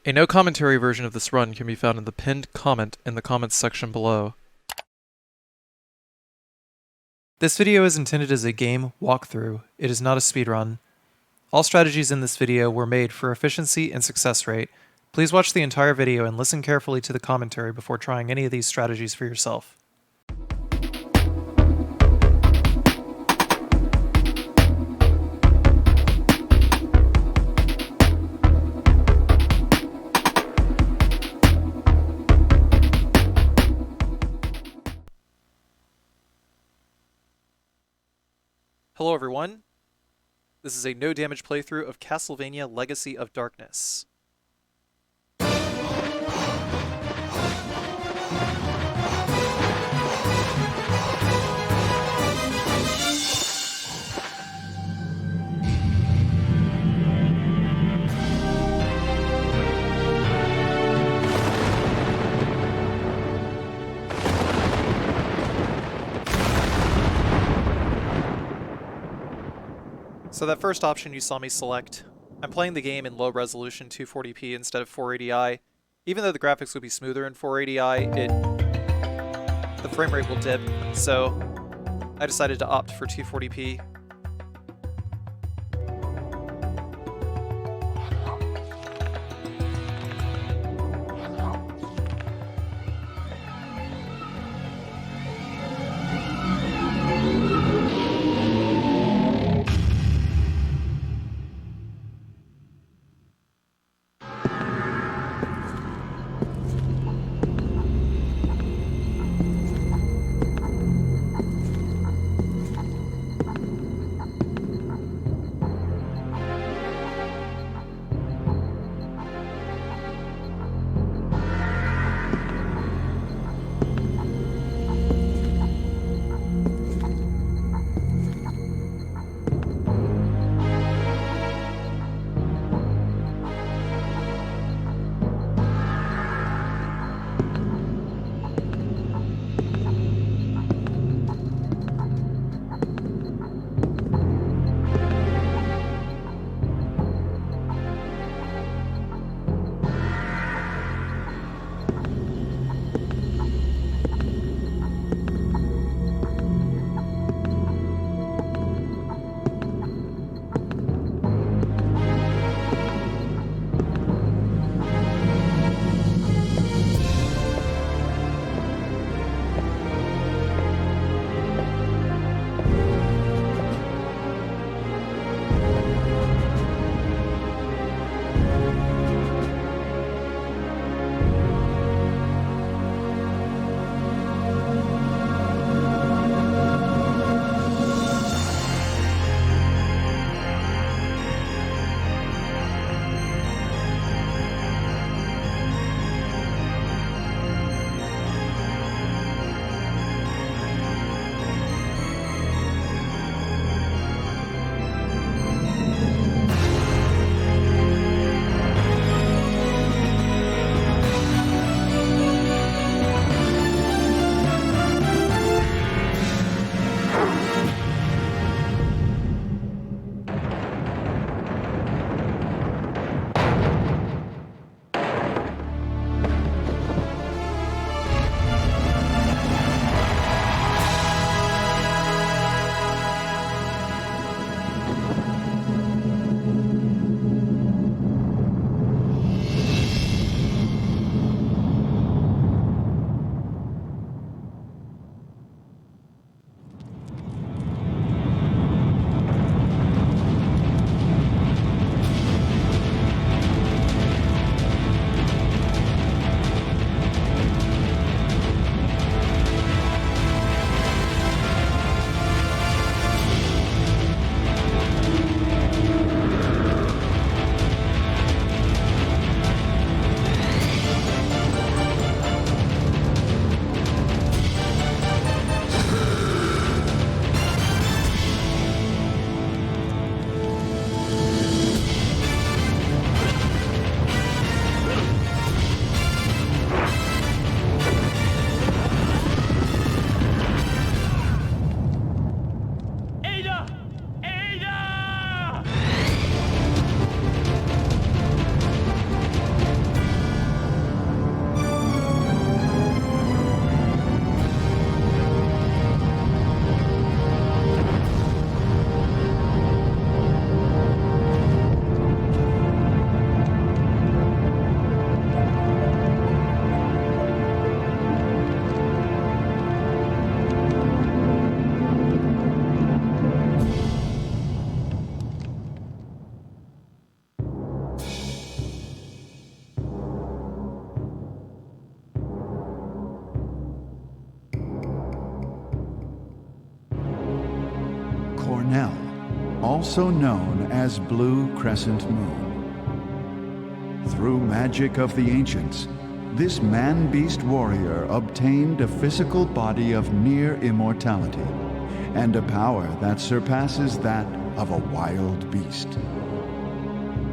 A no commentary version of this run can be found in the pinned comment in the comments section below. This video is intended as a game walkthrough. It is not a speedrun. All strategies in this video were made for efficiency and success rate. Please watch the entire video and listen carefully to the commentary before trying any of these strategies for yourself. Hello everyone, this is a no damage playthrough of Castlevania Legacy of Darkness. So that first option you saw me select, I'm playing the game in low resolution 240p instead of 480i. Even though the graphics would be smoother in 480i, the frame rate will dip, so I decided to opt for 240p. Cornell, also known as Blue Crescent Moon. Through magic of the ancients, this man-beast warrior obtained a physical body of near immortality and a power that surpasses that of a wild beast.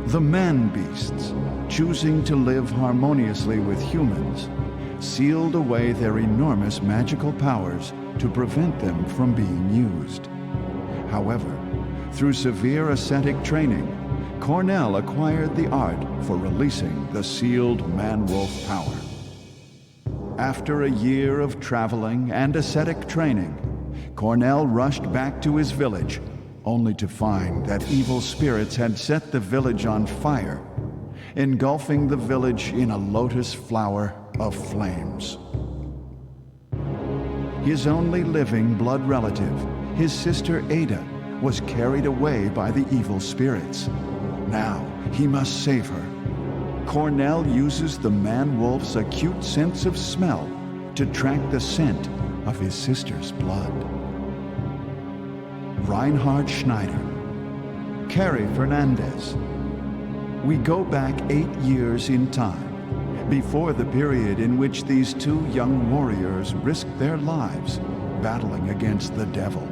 The man-beasts, choosing to live harmoniously with humans, sealed away their enormous magical powers to prevent them from being used. However, through severe ascetic training, Cornell acquired the art for releasing the sealed man-wolf power. After a year of traveling and ascetic training, Cornell rushed back to his village, only to find that evil spirits had set the village on fire, engulfing the village in a lotus flower of flames. His only living blood relative, his sister Ada, was carried away by the evil spirits. Now he must save her. Cornell uses the man-wolf's acute sense of smell to track the scent of his sister's blood. Reinhard Schneider, Carrie Fernandez. We go back 8 years in time, before the period in which these two young warriors risked their lives battling against the devil.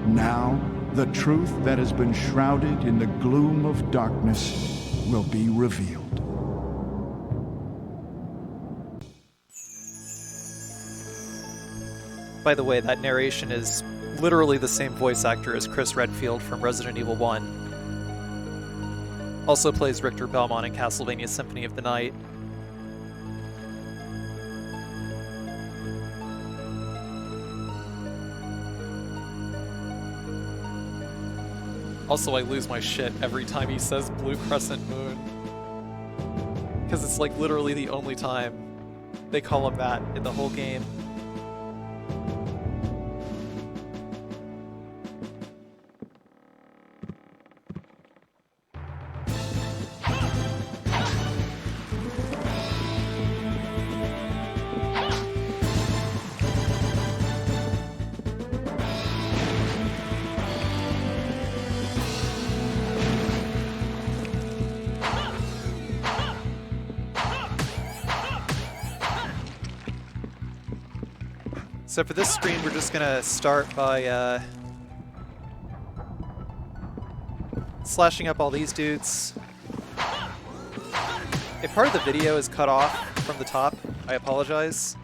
Now, the truth that has been shrouded in the gloom of darkness will be revealed. By the way, that narration is literally the same voice actor as Chris Redfield from Resident Evil 1. Also plays Richter Belmont in Castlevania Symphony of the Night. Also, I lose my shit every time he says Blue Crescent Moon. Because it's like literally the only time they call him that in the whole game. So for this screen, we're just gonna start by slashing up all these dudes. If part of the video is cut off from the top, I apologize.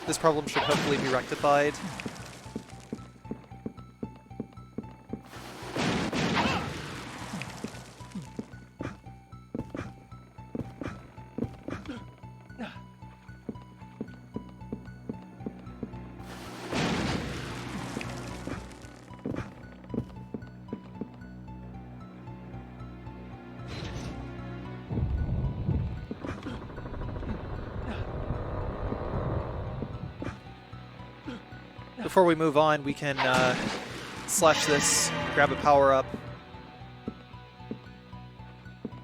This problem should hopefully be rectified. Before we move on, we can slash this, grab a power-up.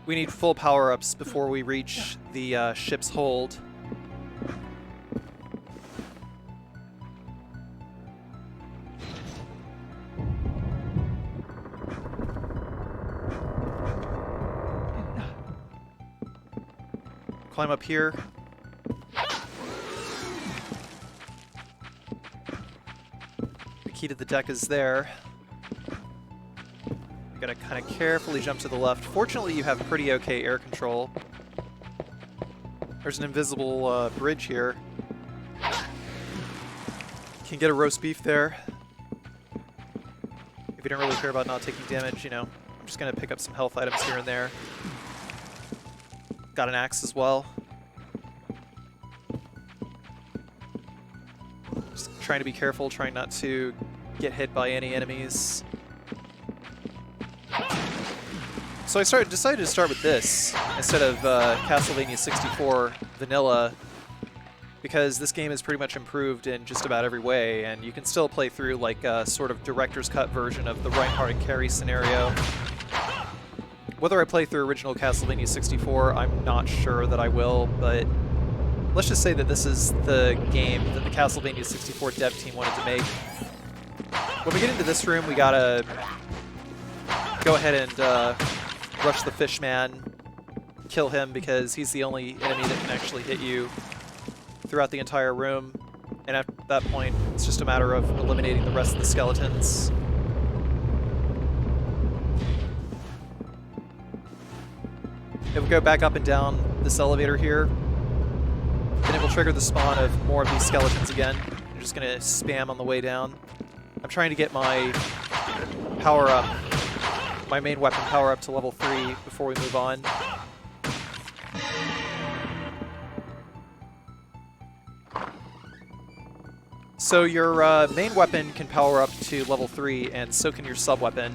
We need full power-ups before we reach the ship's hold. Climb up here. Key to the deck is there. You gotta kind of carefully jump to the left. Fortunately, you have pretty okay air control. There's an invisible bridge here. Can get a roast beef there. If you don't really care about not taking damage, you know, I'm just gonna pick up some health items here and there. Got an axe as well. Just trying to be careful, trying not to get hit by any enemies. So I decided to start with this instead of Castlevania 64 vanilla, because this game is pretty much improved in just about every way, and you can still play through like a sort of director's cut version of the Reinhardt and Carrie scenario. Whether I play through original Castlevania 64, I'm not sure that I will, but let's just say that this is the game that the Castlevania 64 dev team wanted to make. When we get into this room, we gotta go ahead and rush the Fishman, kill him because he's the only enemy that can actually hit you throughout the entire room. And at that point, it's just a matter of eliminating the rest of the skeletons. If we go back up and down this elevator here, then it will trigger the spawn of more of these skeletons again. I'm just going to spam on the way down. I'm trying to get my power-up, my main weapon power-up to level 3 before we move on. So your main weapon can power up to level 3, and so can your sub-weapon,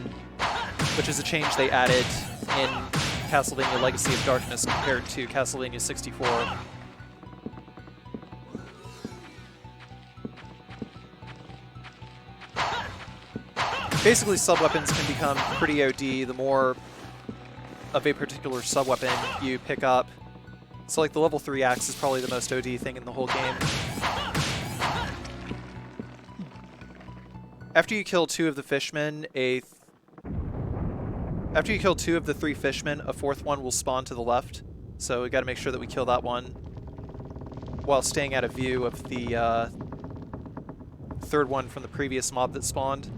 which is a change they added in Castlevania Legacy of Darkness compared to Castlevania 64. Basically, sub-weapons can become pretty OD the more of a particular sub-weapon you pick up. So like the level 3 axe is probably the most OD thing in the whole game. After you kill 2 of the fishmen, after you kill 2 of the 3 fishmen, a 4th one will spawn to the left. So we got to make sure that we kill that one while staying out of view of the 3rd one from the previous mob that spawned.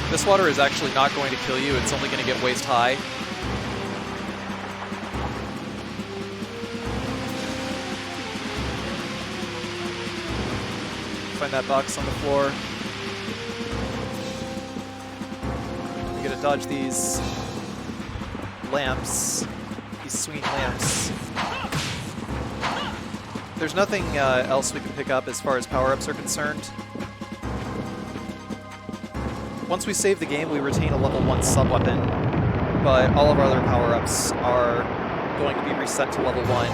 This water is actually not going to kill you, it's only going to get waist high. Find that box on the floor. We gotta dodge these lamps, these swinging lamps. There's nothing else we can pick up as far as power-ups are concerned. Once we save the game, we retain a level 1 sub-weapon, but all of our other power-ups are going to be reset to level 1.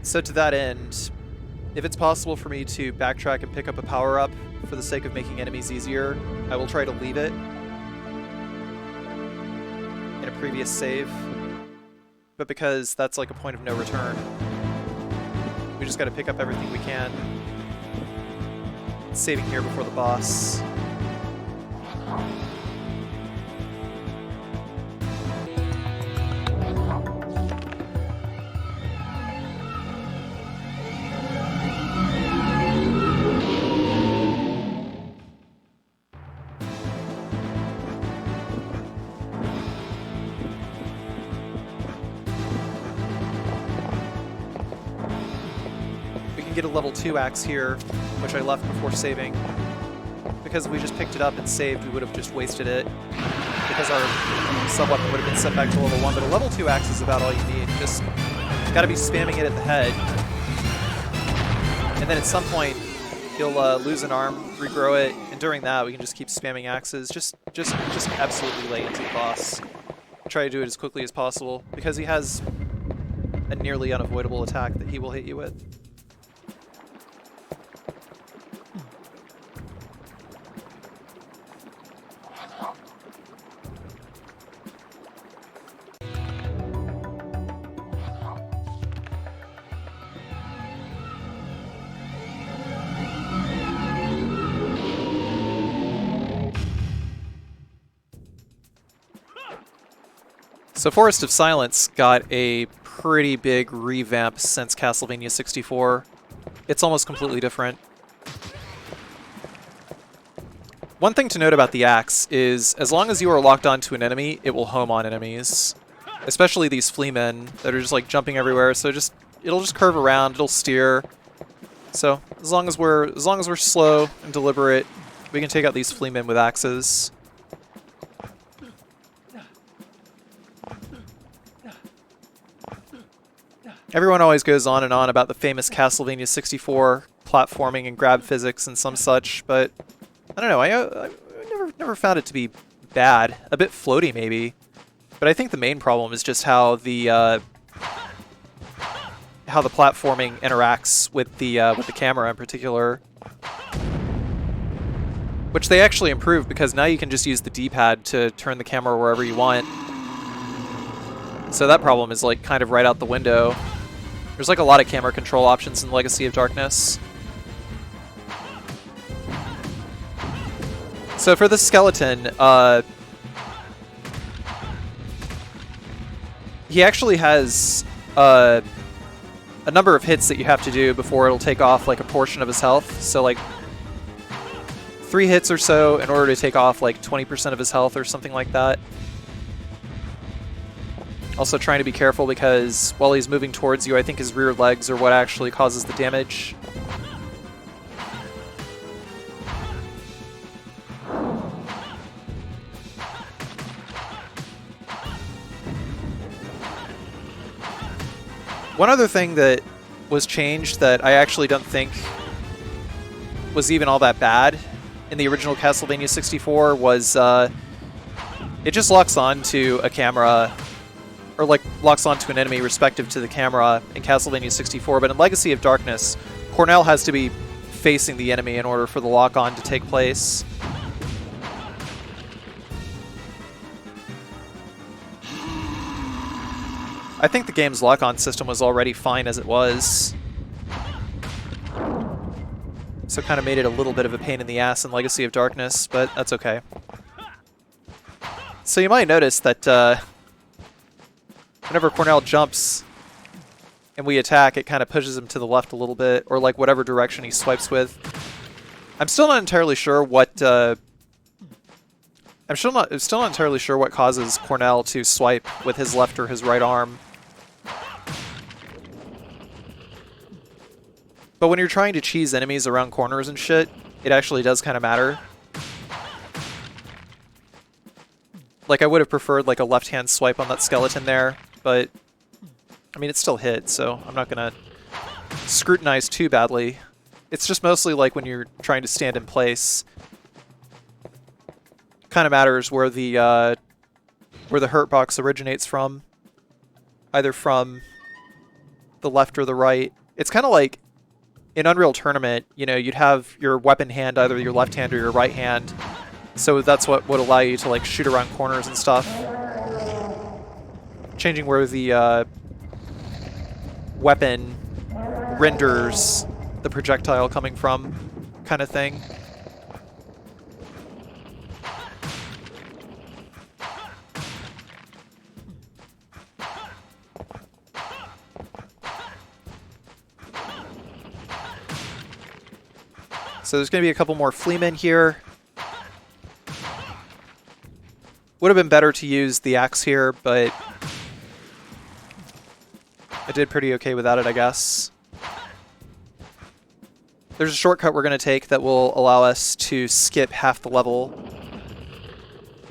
So to that end, if it's possible for me to backtrack and pick up a power-up for the sake of making enemies easier, I will try to leave it in a previous save. But because that's like a point of no return, we just gotta pick up everything we can. Saving here before the boss. Get a level 2 axe here, which I left before saving. Because if we just picked it up and saved, we would have just wasted it. Because our sub-weapon would have been set back to level 1, but a level 2 axe is about all you need. Just gotta be spamming it at the head. And then at some point, you'll lose an arm, regrow it, and during that we can just keep spamming axes. Just absolutely lay into the boss. Try to do it as quickly as possible, because he has a nearly unavoidable attack that he will hit you with. So Forest of Silence got a pretty big revamp since Castlevania 64. It's almost completely different. One thing to note about the axe is, as long as you are locked onto an enemy, it will home on enemies. Especially these flea men that are just like jumping everywhere, so it'll just curve around, it'll steer. So as long as we're slow and deliberate, we can take out these flea men with axes. Everyone always goes on and on about the famous Castlevania 64 platforming and grab physics and some such, but I don't know. I never found it to be bad. A bit floaty maybe, but I think the main problem is just how the platforming interacts with the camera in particular, which they actually improved because now you can just use the D-pad to turn the camera wherever you want. So that problem is like kind of right out the window. There's like a lot of camera control options in Legacy of Darkness. So for this skeleton, he actually has a number of hits that you have to do before it'll take off like a portion of his health. So like 3 hits or so in order to take off like 20% of his health or something like that. Also trying to be careful because while he's moving towards you, I think his rear legs are what actually causes the damage. One other thing that was changed that I actually don't think was even all that bad in the original Castlevania 64 was it just locks on to a camera, or like locks onto an enemy respective to the camera in Castlevania 64, but in Legacy of Darkness, Cornell has to be facing the enemy in order for the lock-on to take place. I think the game's lock-on system was already fine as it was, so kind of made it a little bit of a pain in the ass in Legacy of Darkness, but that's okay. So you might notice that whenever Cornell jumps and we attack, it kind of pushes him to the left a little bit, or like whatever direction he swipes with. I'm still not entirely sure what still not entirely sure what causes Cornell to swipe with his left or his right arm. But when you're trying to cheese enemies around corners and shit, it actually does kind of matter. Like, I would have preferred like a left-hand swipe on that skeleton there, but I mean, it still hit, so I'm not gonna scrutinize too badly. It's just mostly like when you're trying to stand in place. Kind of matters where the hurt box originates from, either from the left or the right. It's kind of like in Unreal Tournament, you know, you'd have your weapon hand, either your left hand or your right hand. So that's what would allow you to like shoot around corners and stuff. Changing where the weapon renders the projectile coming from, kind of thing. So there's going to be a couple more fleamen here. Would have been better to use the axe here, but I did pretty okay without it, I guess. There's a shortcut we're going to take that will allow us to skip half the level.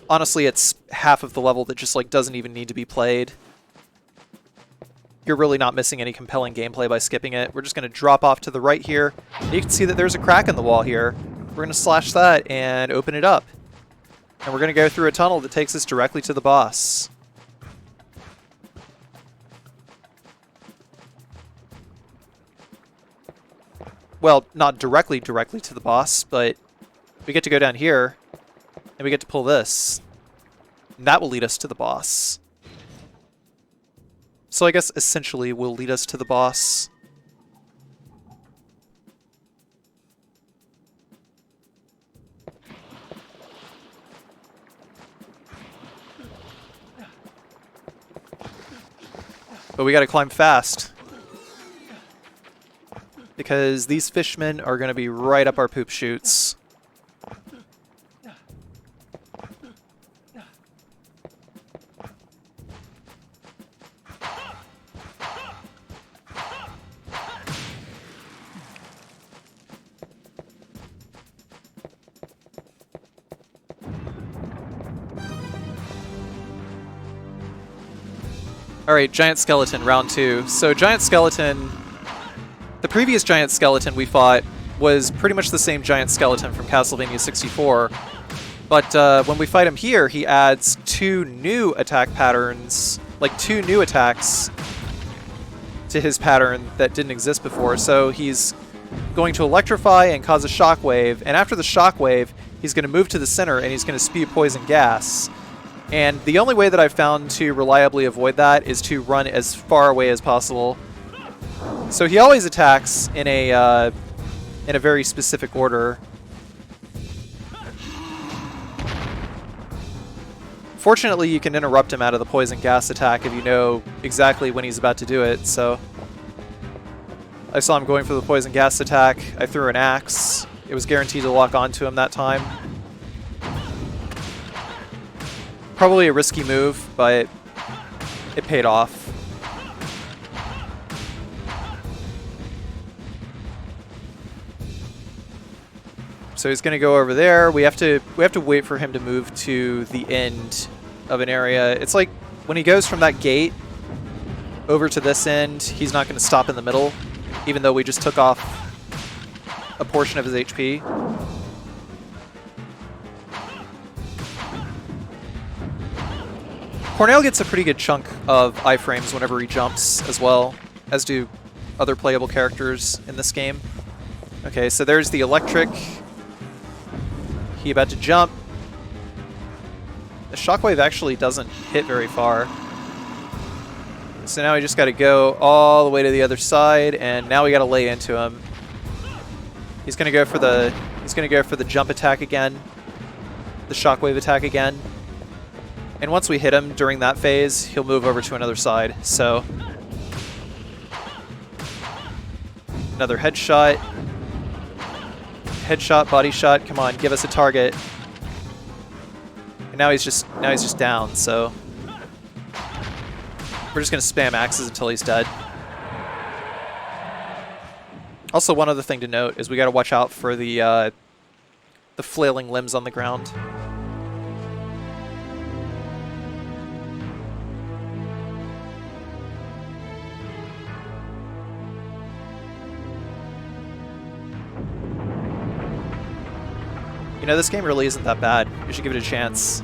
Honestly, it's half of the level that just like doesn't even need to be played. You're really not missing any compelling gameplay by skipping it. We're just going to drop off to the right here. And you can see that there's a crack in the wall here. We're going to slash that and open it up. And we're going to go through a tunnel that takes us directly to the boss. Well, not directly to the boss, but we get to go down here and we get to pull this. And that will lead us to the boss. So I guess essentially will lead us to the boss. But we gotta climb fast, because these fishmen are gonna be right up our poop chutes. Alright, Giant Skeleton, round 2. So Giant Skeleton... The previous Giant Skeleton we fought was pretty much the same Giant Skeleton from Castlevania 64. But when we fight him here, he adds 2 new attack patterns, like 2 new attacks to his pattern that didn't exist before. So he's going to electrify and cause a shockwave, and after the shockwave, he's going to move to the center and he's going to spew poison gas. And the only way that I've found to reliably avoid that is to run as far away as possible. So he always attacks in a very specific order. Fortunately, you can interrupt him out of the poison gas attack if you know exactly when he's about to do it, so... I saw him going for the poison gas attack. I threw an axe. It was guaranteed to lock onto him that time. Probably a risky move, but it paid off. So he's going to go over there. We have to wait for him to move to the end of an area. It's like when he goes from that gate over to this end, he's not going to stop in the middle, even though we just took off a portion of his HP. Cornell gets a pretty good chunk of iframes whenever he jumps as well, as do other playable characters in this game. Okay, so there's the electric. He about to jump. The shockwave actually doesn't hit very far. So now we just got to go all the way to the other side, and now we got to lay into him. He's going to go for the jump attack again, the shockwave attack again. And once we hit him during that phase, he'll move over to another side. So another headshot. Headshot, body shot. Come on, give us a target. And now he's just down, so we're just going to spam axes until he's dead. Also, one other thing to note is we got to watch out for the flailing limbs on the ground. You know, this game really isn't that bad. You should give it a chance.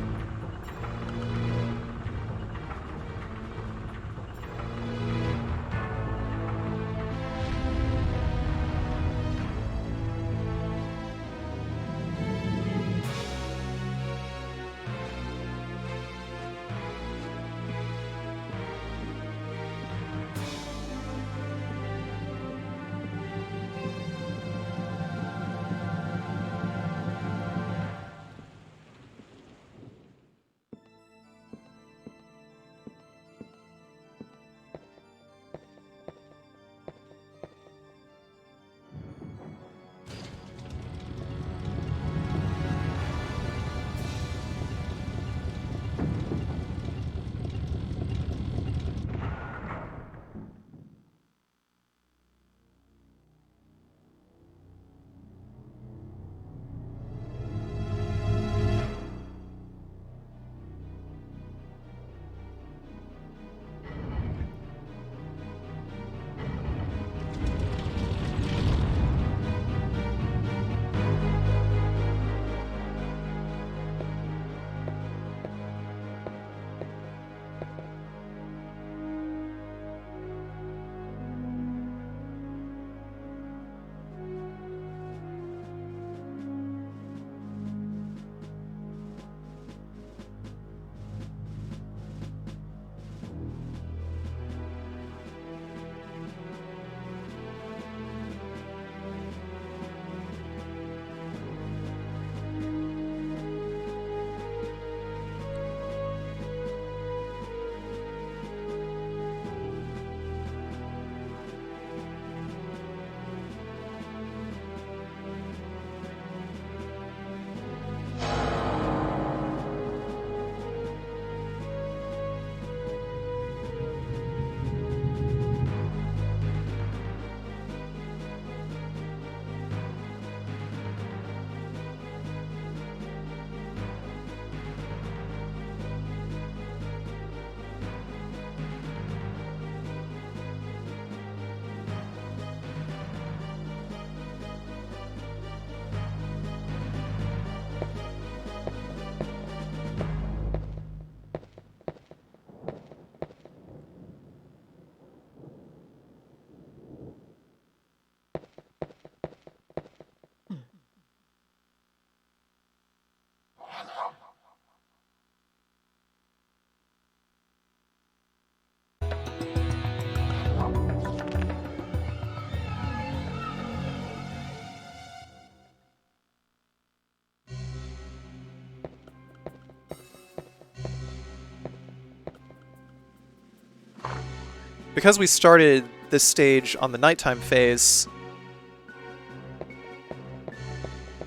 Because we started this stage on the nighttime phase,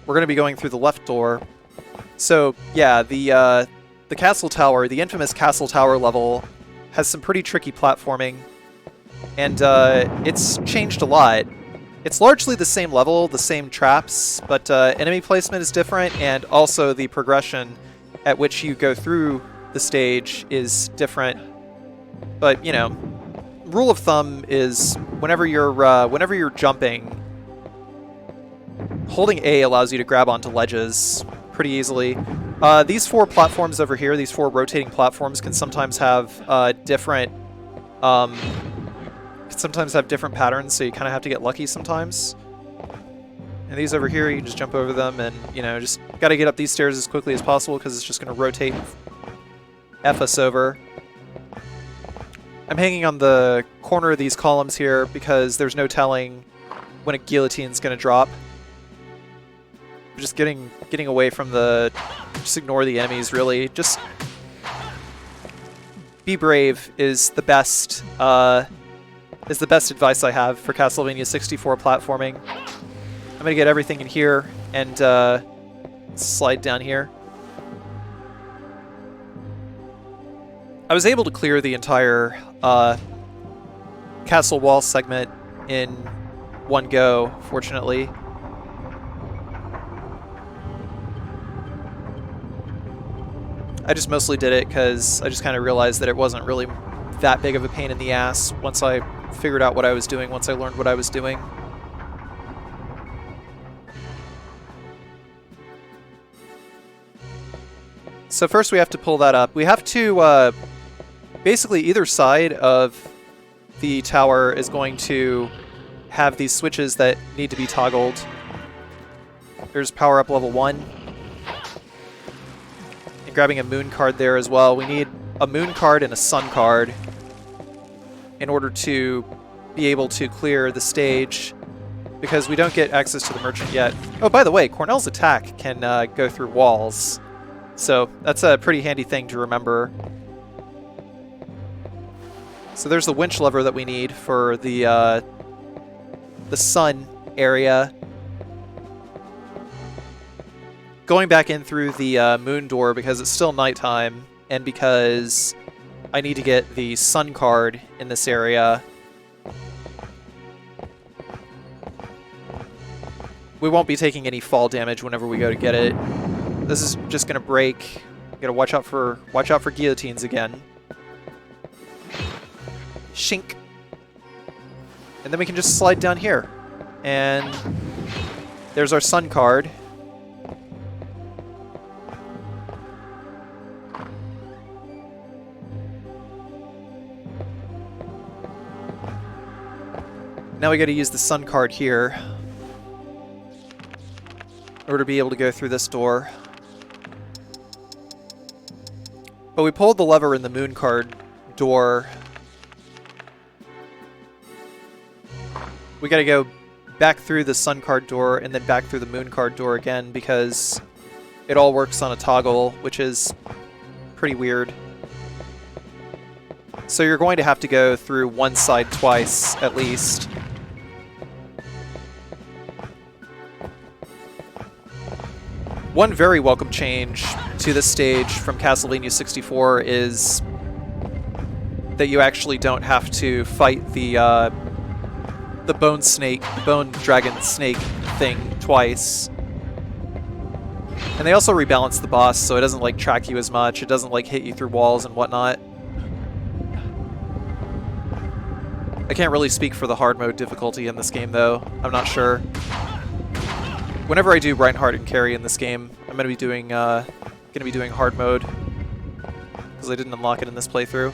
we're going to be going through the left door. So, yeah, the castle tower, the infamous castle tower level, has some pretty tricky platforming, and it's changed a lot. It's largely the same level, the same traps, but enemy placement is different, and also the progression at which you go through the stage is different. But, you know, rule of thumb is whenever you're jumping, holding A allows you to grab onto ledges pretty easily. These four platforms over here, these four rotating platforms, can sometimes have different patterns, so you kind of have to get lucky sometimes. And these over here, you can just jump over them, and you know, just got to get up these stairs as quickly as possible because it's just going to rotate F us over. I'm hanging on the corner of these columns here because there's no telling when a guillotine's going to drop. Just getting away from the... Just ignore the enemies, really. Just be brave is the best advice I have for Castlevania 64 platforming. I'm going to get everything in here and slide down here. I was able to clear the entire castle wall segment in one go, fortunately. I just mostly did it because I just kind of realized that it wasn't really that big of a pain in the ass once I figured out what I was doing, once I learned what I was doing. So first we have to pull that up. We have to, basically either side of the tower is going to have these switches that need to be toggled. There's power up level 1. And grabbing a moon card there as well. We need a moon card and a sun card in order to be able to clear the stage, because we don't get access to the merchant yet. Oh, by the way, Cornell's attack can go through walls. So that's a pretty handy thing to remember. So there's the winch lever that we need for the sun area. Going back in through the moon door because it's still nighttime, and because I need to get the sun card in this area. We won't be taking any fall damage whenever we go to get it. This is just gonna break. Gotta watch out for guillotines again. Shink. And then we can just slide down here. And there's our sun card. Now we gotta use the sun card here in order to be able to go through this door. But we pulled the lever in the moon card door. We gotta go back through the sun card door and then back through the moon card door again because it all works on a toggle, which is pretty weird. So you're going to have to go through one side twice, at least. One very welcome change to this stage from Castlevania 64 is that you actually don't have to fight the bone dragon snake thing twice. And they also rebalanced the boss so it doesn't like track you as much, it doesn't like hit you through walls and whatnot. I can't really speak for the hard mode difficulty in this game though, I'm not sure. Whenever I do Reinhardt and Carry in this game, I'm gonna be doing hard mode because I didn't unlock it in this playthrough,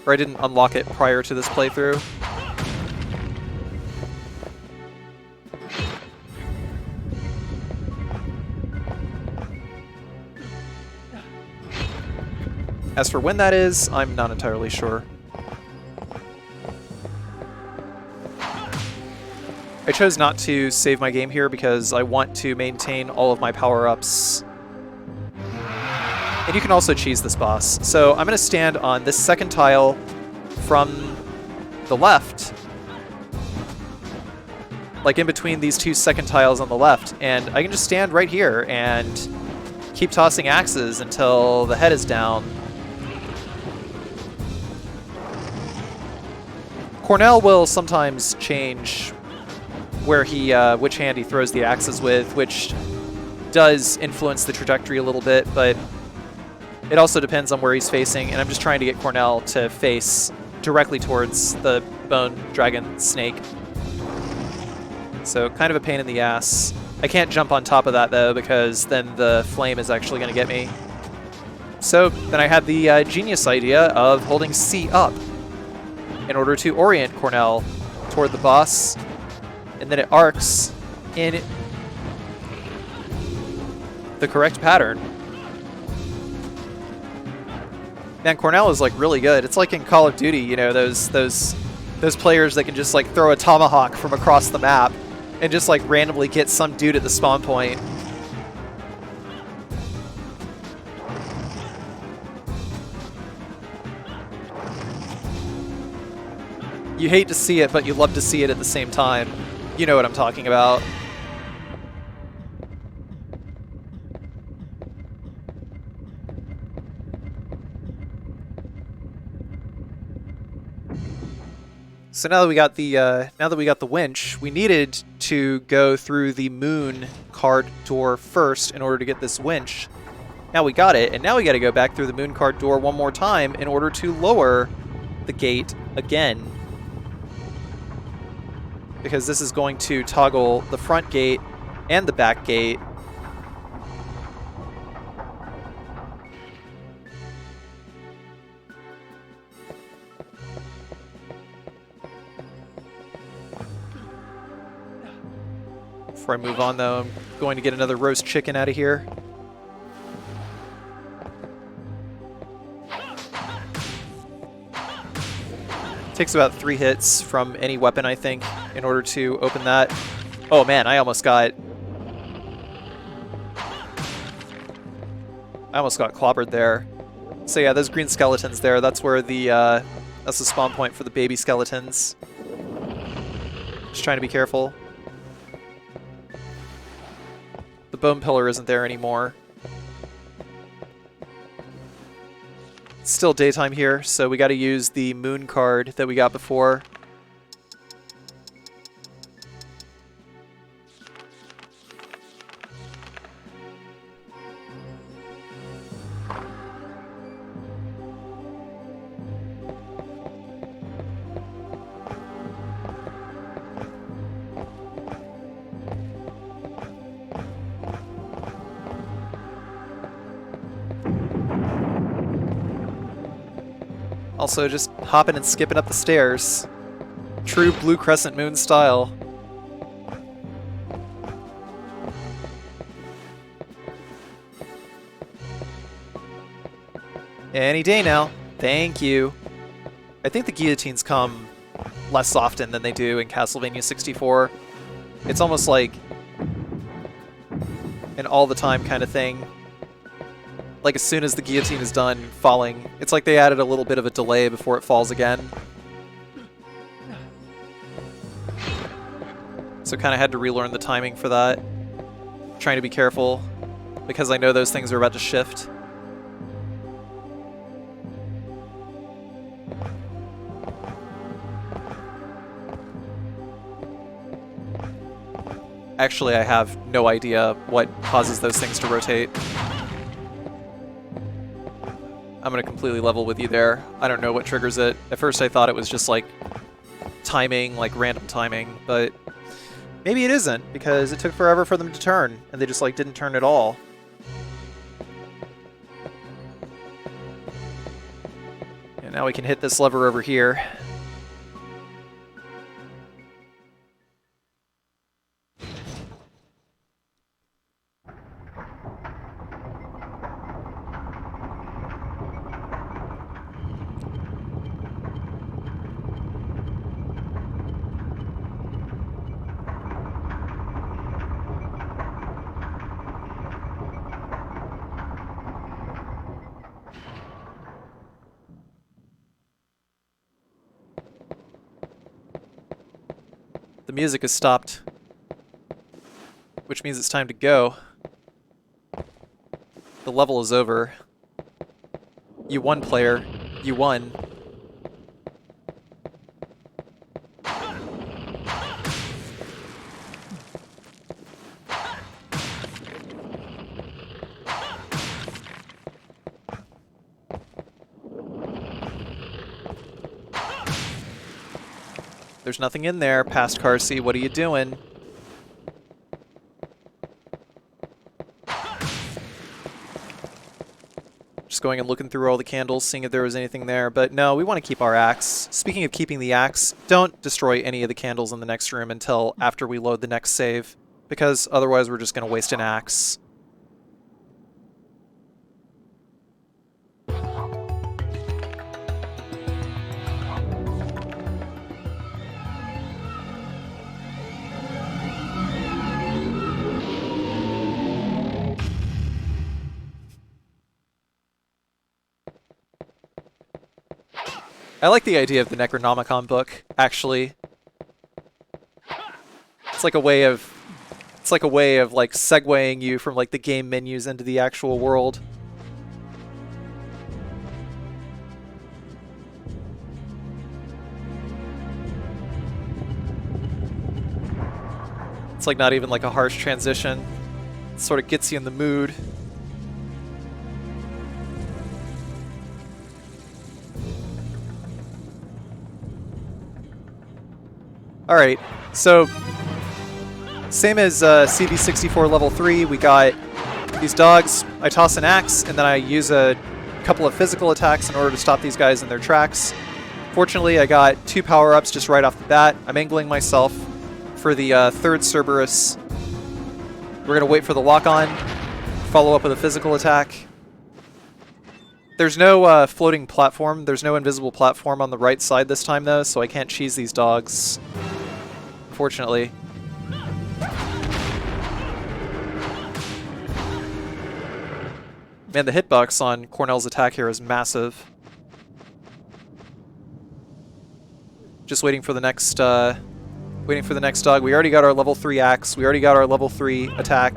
or I didn't unlock it prior to this playthrough. As for when that is, I'm not entirely sure. I chose not to save my game here because I want to maintain all of my power-ups And you can also cheese this boss. So I'm going to stand on this second tile from the left, like in between these two second tiles on the left, and I can just stand right here and keep tossing axes until the head is down. Cornell will sometimes change where he, which hand he throws the axes with, which does influence the trajectory a little bit, but it also depends on where he's facing, and I'm just trying to get Cornell to face directly towards the bone dragon snake. So kind of a pain in the ass. I can't jump on top of that though, because then the flame is actually going to get me. So then I had the genius idea of holding C up in order to orient Cornell toward the boss, and then it arcs in the correct pattern. Man, Cornell is like really good. It's like in Call of Duty, you know, those players that can just like throw a tomahawk from across the map and just like randomly get some dude at the spawn point. You hate to see it, but you love to see it at the same time. You know what I'm talking about. So now that we got the winch, we needed to go through the moon card door first in order to get this winch. Now we got it, and now we got to go back through the moon card door one more time in order to lower the gate again. Because this is going to toggle the front gate and the back gate. Before I move on, though, I'm going to get another roast chicken out of here. Takes about 3 hits from any weapon, I think, in order to open that. Oh man, I almost got clobbered there. So yeah, those green skeletons there, that's where that's the spawn point for the baby skeletons. Just trying to be careful. The bone pillar isn't there anymore. It's still daytime here, so we got to use the moon card that we got before. Also, just hopping and skipping up the stairs. True Blue Crescent Moon style. Any day now. Thank you. I think the guillotines come less often than they do in Castlevania 64. It's almost like an all-the-time kind of thing. Like, as soon as the guillotine is done falling, it's like they added a little bit of a delay before it falls again. So kind of had to relearn the timing for that. Trying to be careful, because I know those things are about to shift. Actually, I have no idea what causes those things to rotate. I'm going to completely level with you there. I don't know what triggers it. At first I thought it was just like timing, like random timing, but maybe it isn't, because it took forever for them to turn, and they just like didn't turn at all. And now we can hit this lever over here. music has stopped, which means it's time to go. The level is over. You won, player. You won. There's nothing in there, past Carcy. What are you doing? Just going and looking through all the candles, seeing if there was anything there. But no, we want to keep our axe. Speaking of keeping the axe, don't destroy any of the candles in the next room until after we load the next save, because otherwise we're just going to waste an axe. I like the idea of the Necronomicon book, actually. It's like a way of like segueing you from like the game menus into the actual world. It's like not even like a harsh transition. It sort of gets you in the mood. Alright, so same as CB64 level 3, we got these dogs. I toss an axe, and then I use a couple of physical attacks in order to stop these guys in their tracks. Fortunately, I got 2 power-ups just right off the bat. I'm angling myself for the third Cerberus. We're going to wait for the lock-on, follow up with a physical attack. There's no floating platform. There's no invisible platform on the right side this time, though, so I can't cheese these dogs. Unfortunately. Man, the hitbox on Cornell's attack here is massive. Just waiting for the next dog. We already got our level 3 axe. We already got our level 3 attack.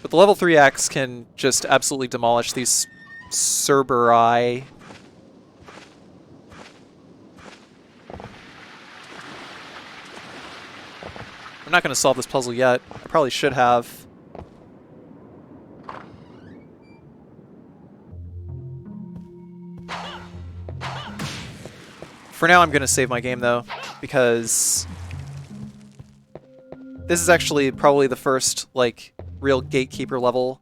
But the level 3 axe can just absolutely demolish these Cerberus. I'm not going to solve this puzzle yet. I probably should have. For now, I'm going to save my game, though, because this is actually probably the first, like, real gatekeeper level.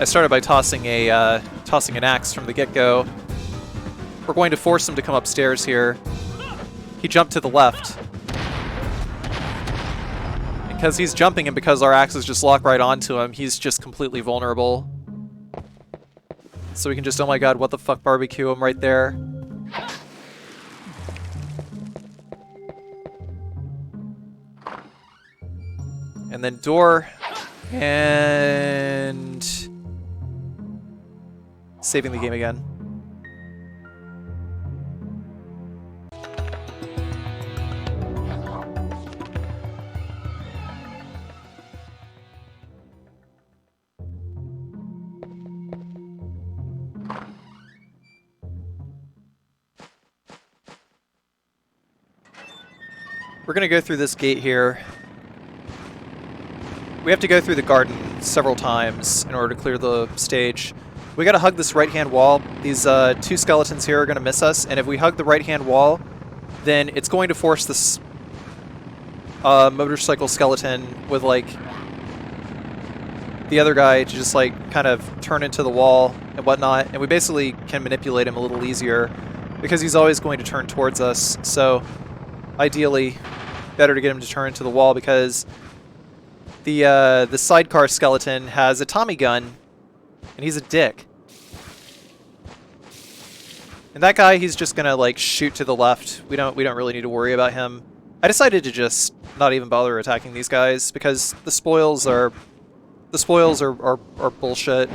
I started by tossing an axe from the get-go. We're going to force him to come upstairs here. He jumped to the left. Because he's jumping and because our axes just lock right onto him, he's just completely vulnerable. So we can just, oh my god, what the fuck, barbecue him right there. And then door. And saving the game again. We're going to go through this gate here. We have to go through the garden several times in order to clear the stage. We got to hug this right-hand wall. These 2 skeletons here are going to miss us, and if we hug the right-hand wall, then it's going to force this motorcycle skeleton with, like, the other guy to just, like, kind of turn into the wall and whatnot, and we basically can manipulate him a little easier because he's always going to turn towards us. So, ideally, better to get him to turn into the wall because the sidecar skeleton has a Tommy gun, and he's a dick. And that guy, he's just gonna like shoot to the left. We don't really need to worry about him. I decided to just not even bother attacking these guys because the spoils are bullshit,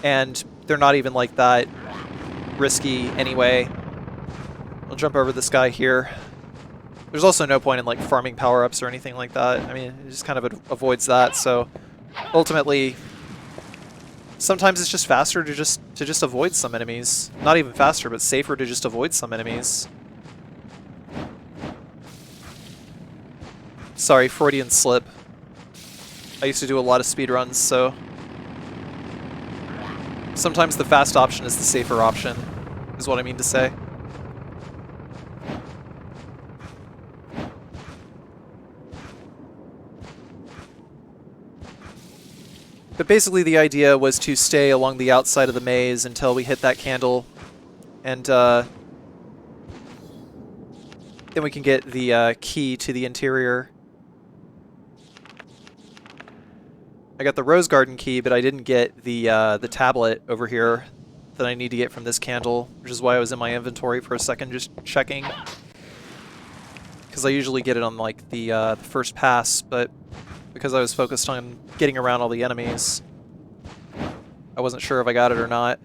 and they're not even like that risky anyway. I'll jump over this guy here. There's also no point in like farming power-ups or anything like that. I mean, it just kind of avoids that. So ultimately, sometimes it's just faster to just avoid some enemies. Not even faster, but safer to just avoid some enemies. Sorry, Freudian slip. I used to do a lot of speedruns, so sometimes the fast option is the safer option, is what I mean to say. But basically the idea was to stay along the outside of the maze until we hit that candle, and then we can get the key to the interior. I got the Rose Garden key, but I didn't get the tablet over here that I need to get from this candle, which is why I was in my inventory for a second just checking. Because I usually get it on like the first pass, but because I was focused on getting around all the enemies, I wasn't sure if I got it or not.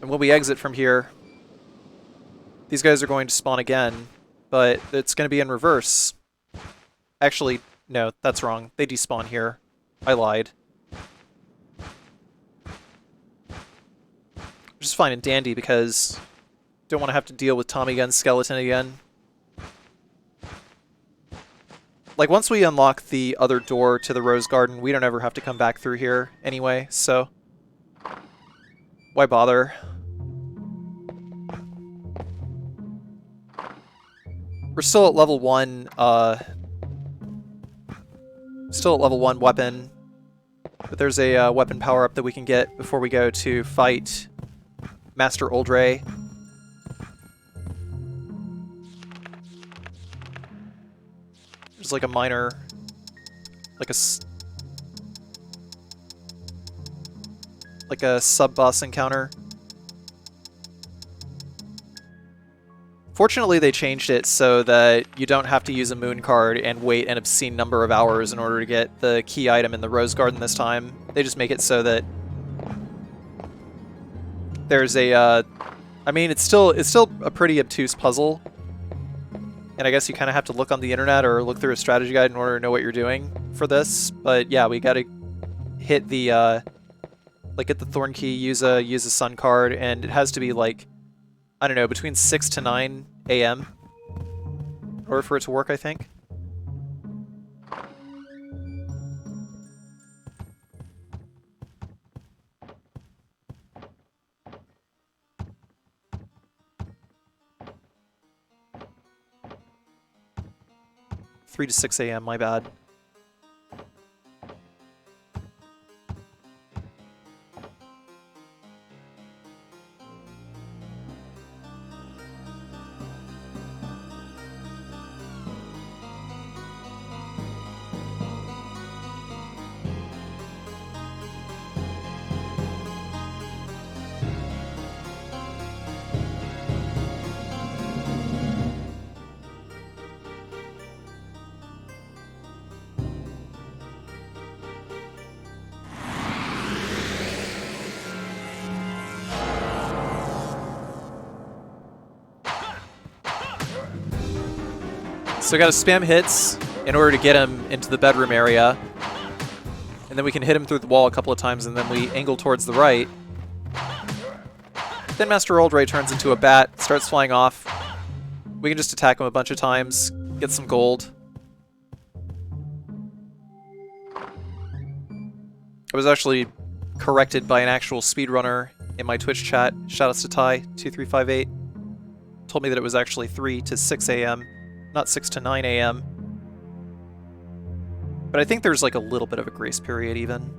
And when we exit from here, these guys are going to spawn again, but it's going to be in reverse. Actually, no, that's wrong. They despawn here. I lied. Which is fine and dandy because don't want to have to deal with Tommy Gun's skeleton again. Like, once we unlock the other door to the Rose Garden, we don't ever have to come back through here anyway, so why bother? We're still at level 1, weapon, but there's a weapon power-up that we can get before we go to fight Master Oldrey. There's like a minor, like a sub-boss encounter. Fortunately, they changed it so that you don't have to use a moon card and wait an obscene number of hours in order to get the key item in the Rose Garden this time. They just make it so that there's a, I mean, it's still a pretty obtuse puzzle. And I guess you kind of have to look on the internet or look through a strategy guide in order to know what you're doing for this. But yeah, we gotta hit the, like, get the Thorn Key, use a Sun card, and it has to be, like, I don't know, between 6 to 9 a.m. in order for it to work, I think. Three to 6 a.m., my bad. So gotta spam hits in order to get him into the bedroom area. And then we can hit him through the wall a couple of times, and then we angle towards the right. Then Master Oldrey turns into a bat, starts flying off. We can just attack him a bunch of times, get some gold. I was actually corrected by an actual speedrunner in my Twitch chat. Shoutouts to Ty2358. Told me that it was actually 3 to 6 a.m. not 6 to 9 a.m. But I think there's like a little bit of a grace period even.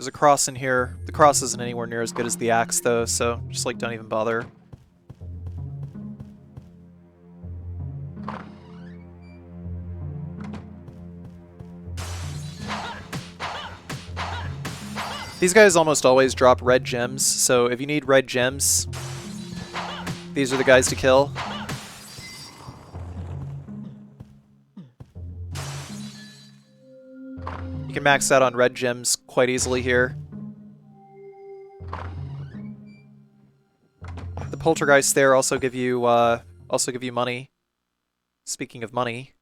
There's a cross in here. The cross isn't anywhere near as good as the axe, though, so just, like, don't even bother. These guys almost always drop red gems, so if you need red gems, these are the guys to kill. You can max out on red gems quite easily here. The poltergeists there also give you money. Speaking of money.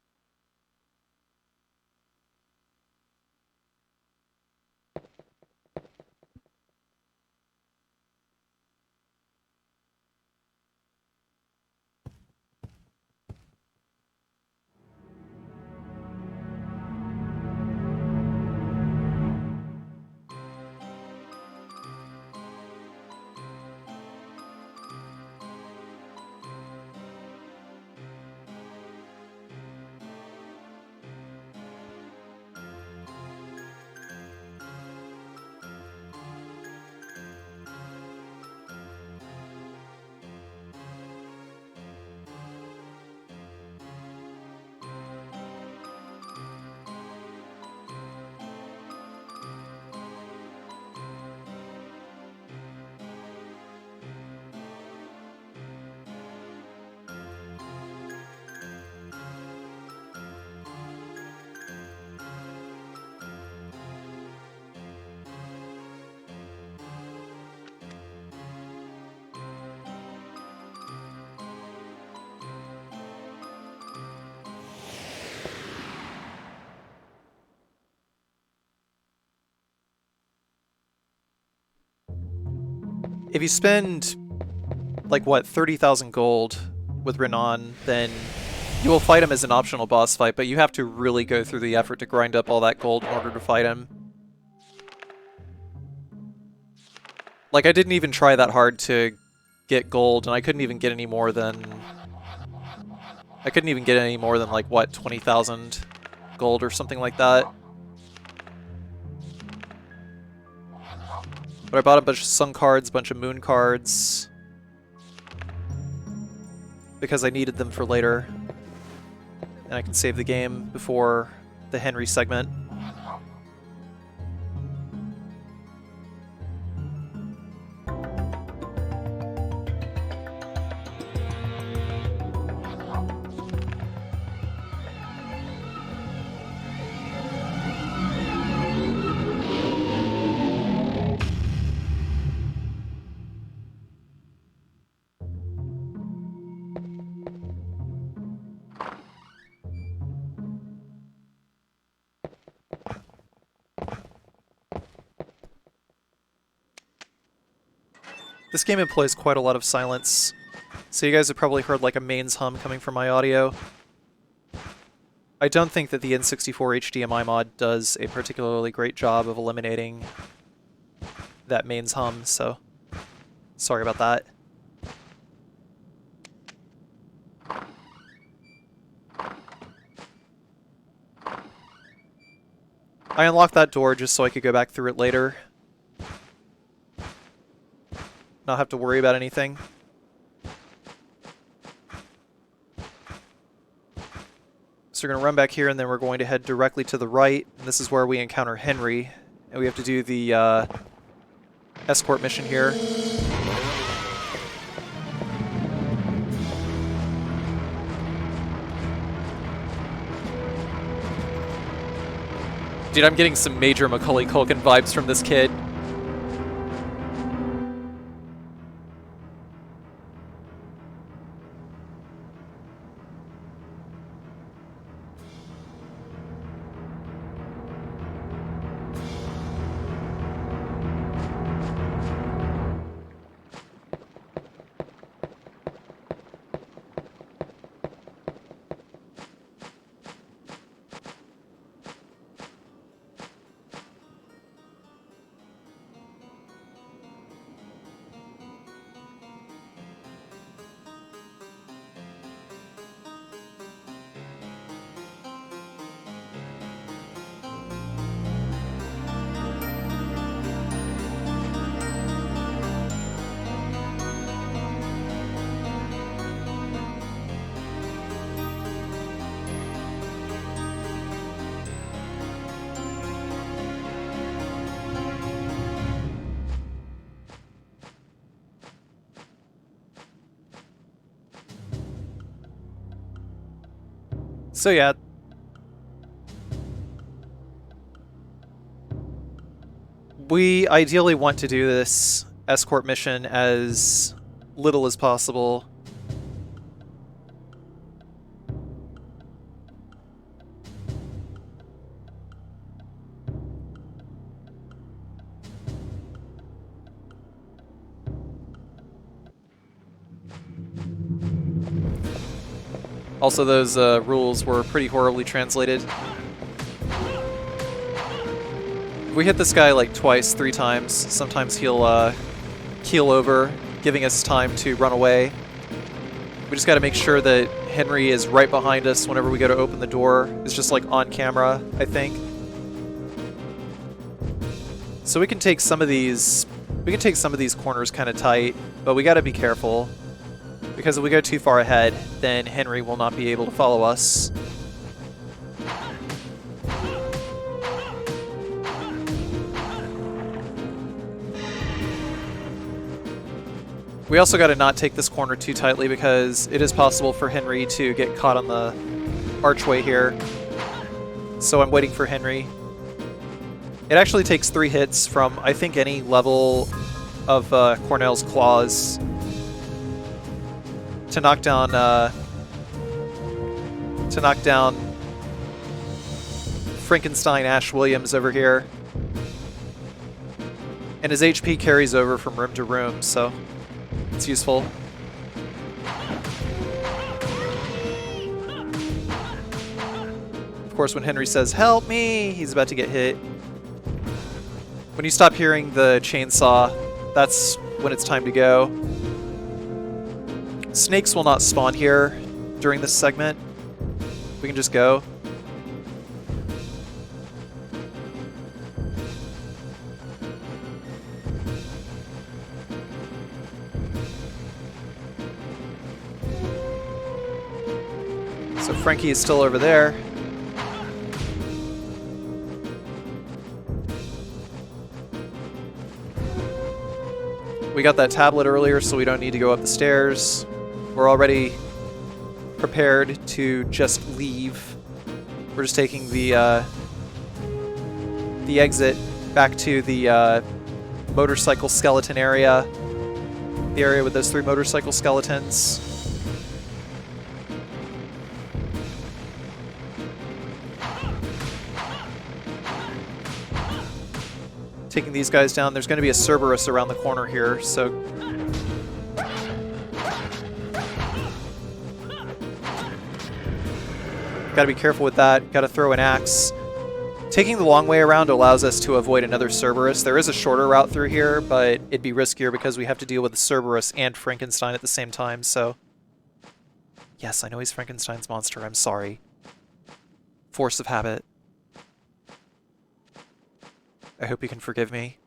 If you spend, like, what, 30,000 gold with Renan, then you will fight him as an optional boss fight, but you have to really go through the effort to grind up all that gold in order to fight him. Like, I didn't even try that hard to get gold, and I couldn't even get any more than... like, what, 20,000 gold or something like that. But I bought a bunch of sun cards, a bunch of moon cards, because I needed them for later. And I can save the game before the Henry segment. This game employs quite a lot of silence, so you guys have probably heard like a mains hum coming from my audio. I don't think that the N64 HDMI mod does a particularly great job of eliminating that mains hum, so sorry about that. I unlocked that door just so I could go back through it later. Not have to worry about anything. So we're going to run back here, and then we're going to head directly to the right. And this is where we encounter Henry. And we have to do the escort mission here. Dude, I'm getting some major Macaulay Culkin vibes from this kid. So yeah. We ideally want to do this escort mission as little as possible. Also, those rules were pretty horribly translated. If we hit this guy like twice, 3 times, sometimes he'll keel over, giving us time to run away. We just gotta make sure that Henry is right behind us whenever we go to open the door. It's just like on camera, I think. So we can take some of these corners kind of tight, but we gotta be careful. Because if we go too far ahead, then Henry will not be able to follow us. We also got to not take this corner too tightly because it is possible for Henry to get caught on the archway here. So I'm waiting for Henry. It actually takes 3 hits from, I think, any level of Cornell's claws to knock down Frankenstein Ash Williams over here. And his HP carries over from room to room, so it's useful. Of course, when Henry says, "Help me!" he's about to get hit. When you stop hearing the chainsaw, that's when it's time to go. Snakes will not spawn here during this segment. We can just go. So Frankie is still over there. We got that tablet earlier, so we don't need to go up the stairs. We're already prepared to just leave. We're just taking the exit back to the motorcycle skeleton area. The area with those 3 motorcycle skeletons. Taking these guys down. There's going to be a Cerberus around the corner here, so gotta be careful with that. Gotta throw an axe. Taking the long way around allows us to avoid another Cerberus. There is a shorter route through here, but it'd be riskier because we have to deal with the Cerberus and Frankenstein at the same time, so... Yes, I know he's Frankenstein's monster. I'm sorry. Force of habit. I hope you can forgive me.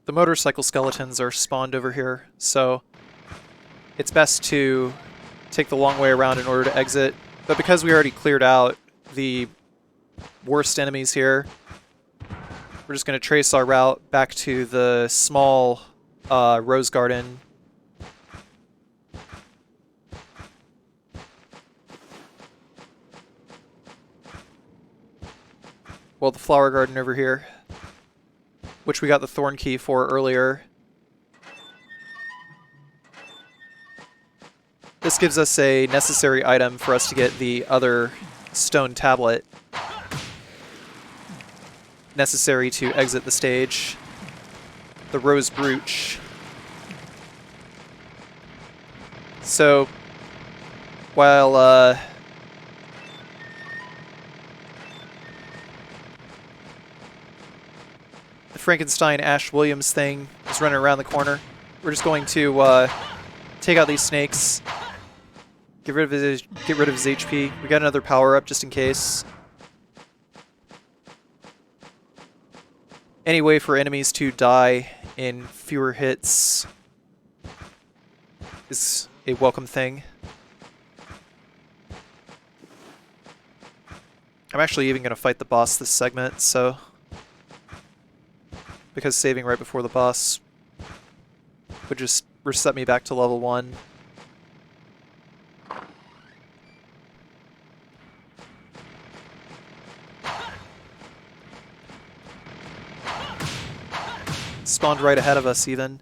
The motorcycle skeletons are spawned over here, so it's best to take the long way around in order to exit. But because we already cleared out the worst enemies here, we're just going to trace our route back to the small rose garden. Well, the flower garden over here, which we got the thorn key for earlier. This gives us a necessary item for us to get the other stone tablet necessary to exit the stage. The rose brooch. So, while The Frankenstein Ash Williams thing is running around the corner. We're just going to take out these snakes. Get rid of his HP. We got another power up just in case. Any way for enemies to die in fewer hits is a welcome thing. I'm actually even going to fight the boss this segment, so... because saving right before the boss would just reset me back to level 1. Spawned right ahead of us even.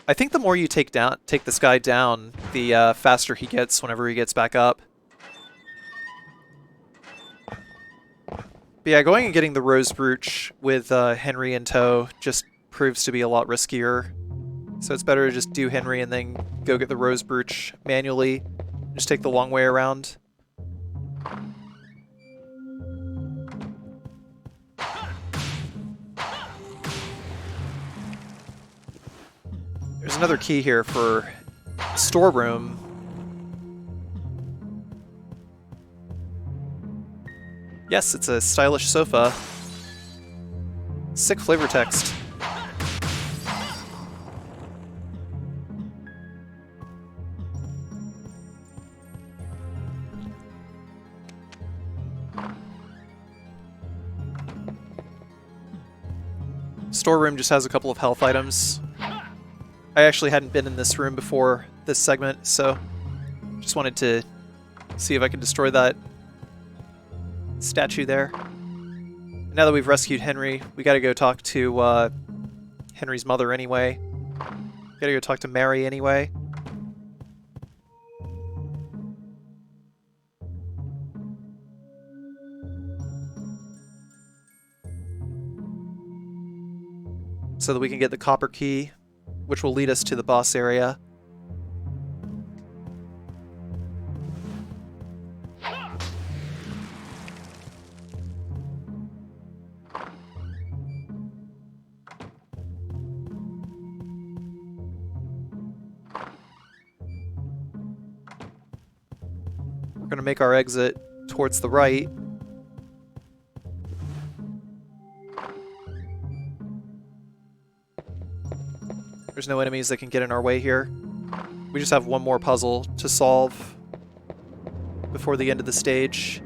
I think the more you take this guy down, the faster he gets whenever he gets back up. But yeah, going and getting the Rose Brooch with Henry in tow just proves to be a lot riskier. So it's better to just do Henry and then go get the Rose Brooch manually. Just take the long way around. There's another key here for storeroom. Yes, it's a stylish sofa. Sick flavor text. Storeroom just has a couple of health items. I actually hadn't been in this room before this segment, so just wanted to see if I could destroy that statue there. Now that we've rescued Henry, we gotta go talk to Henry's mother anyway. Gotta go talk to Mary anyway. So that we can get the copper key, which will lead us to the boss area. We're going to make our exit towards the right. There's no enemies that can get in our way here. We just have one more puzzle to solve before the end of the stage.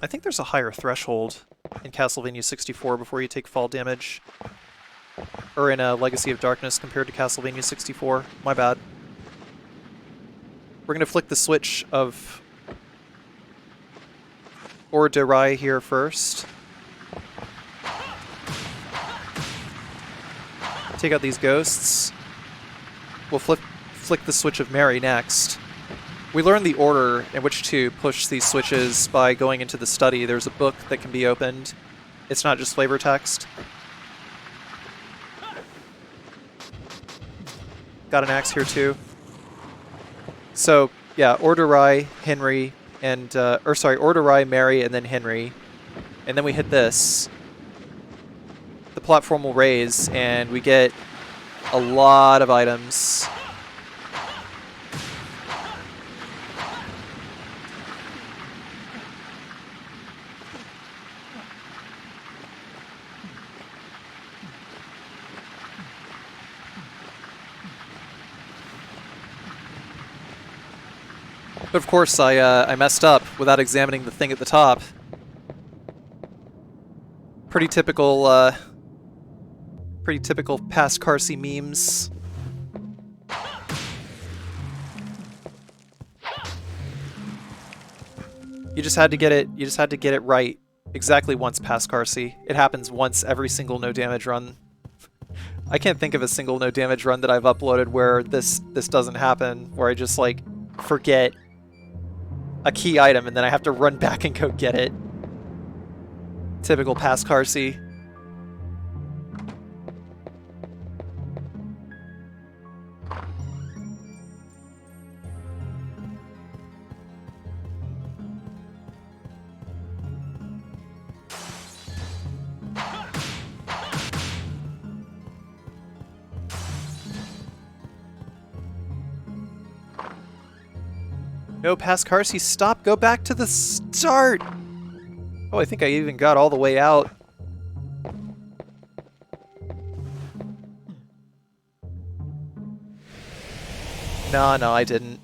I think there's a higher threshold in Castlevania 64 before you take fall damage. Or in Legacy of Darkness compared to Castlevania 64. My bad. We're going to flick the switch of oldrey here first. Take out these ghosts. We'll flick the switch of Mary next. We learned the order in which to push these switches by going into the study. There's a book that can be opened. It's not just flavor text. Got an axe here too. So, yeah, oldrey, Henry, and, oldrey, Mary, and then Henry. And then we hit this. The platform will raise, and we get a lot of items. But of course, I messed up without examining the thing at the top. Pretty typical past Carcy memes. You just had to get it. You just had to get it right exactly once past Carcy. It happens once every single no damage run. I can't think of a single no damage run that I've uploaded where this doesn't happen. Where I just like forget a key item and then I have to run back and go get it. Typical past Carcy. No, past Carcy, stop! Go back to the start! Oh, I think I even got all the way out. No, I didn't.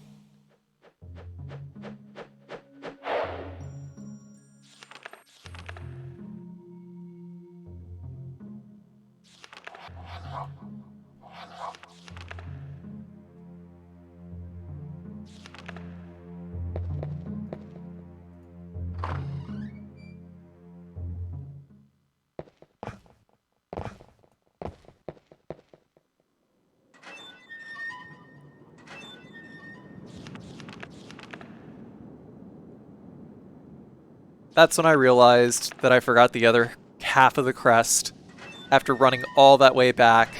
That's when I realized that I forgot the other half of the crest after running all that way back.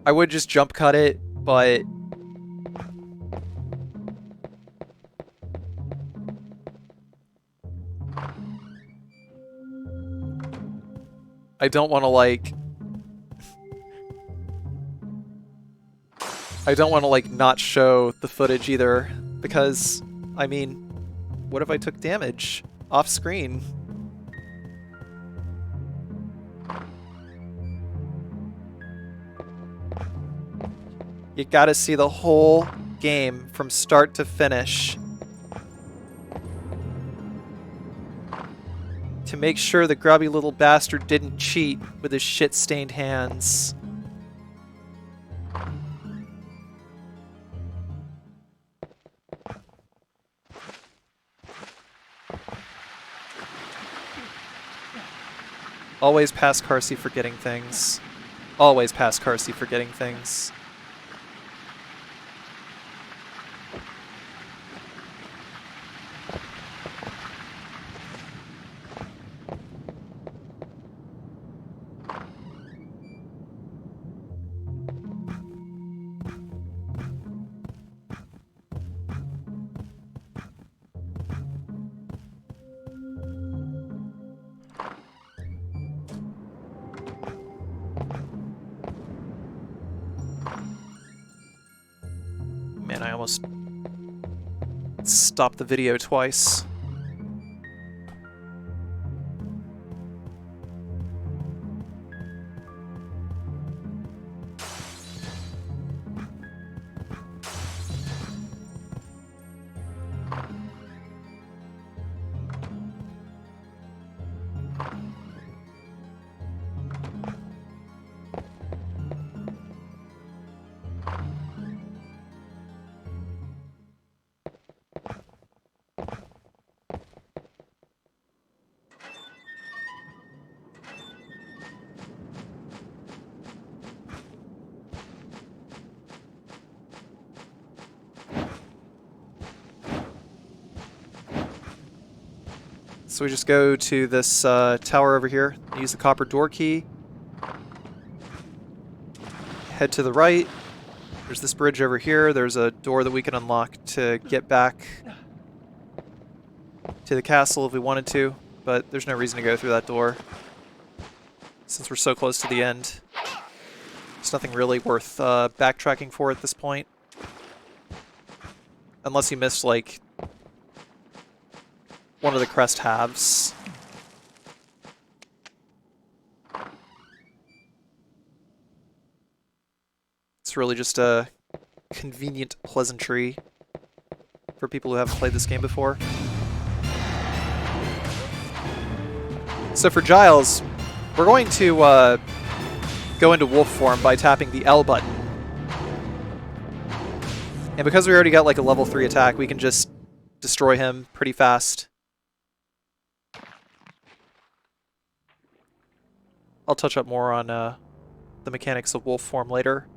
I would just jump cut it, but I don't want to not show the footage either, because, I mean, what if I took damage off screen? You gotta see the whole game from start to finish to make sure the grubby little bastard didn't cheat with his shit-stained hands. Always past Carcy forgetting things. Always past Carcy forgetting things. Man, I almost stopped the video twice. So we just go to this tower over here, use the copper door key, head to the right, there's this bridge over here, there's a door that we can unlock to get back to the castle if we wanted to, but there's no reason to go through that door since we're so close to the end. There's nothing really worth backtracking for at this point. Unless you missed, like, one of the crest halves. It's really just a convenient pleasantry for people who haven't played this game before. So for Giles, we're going to go into wolf form by tapping the L button. And because we already got like a level 3 attack, we can just destroy him pretty fast. I'll touch up more on the mechanics of wolf form later.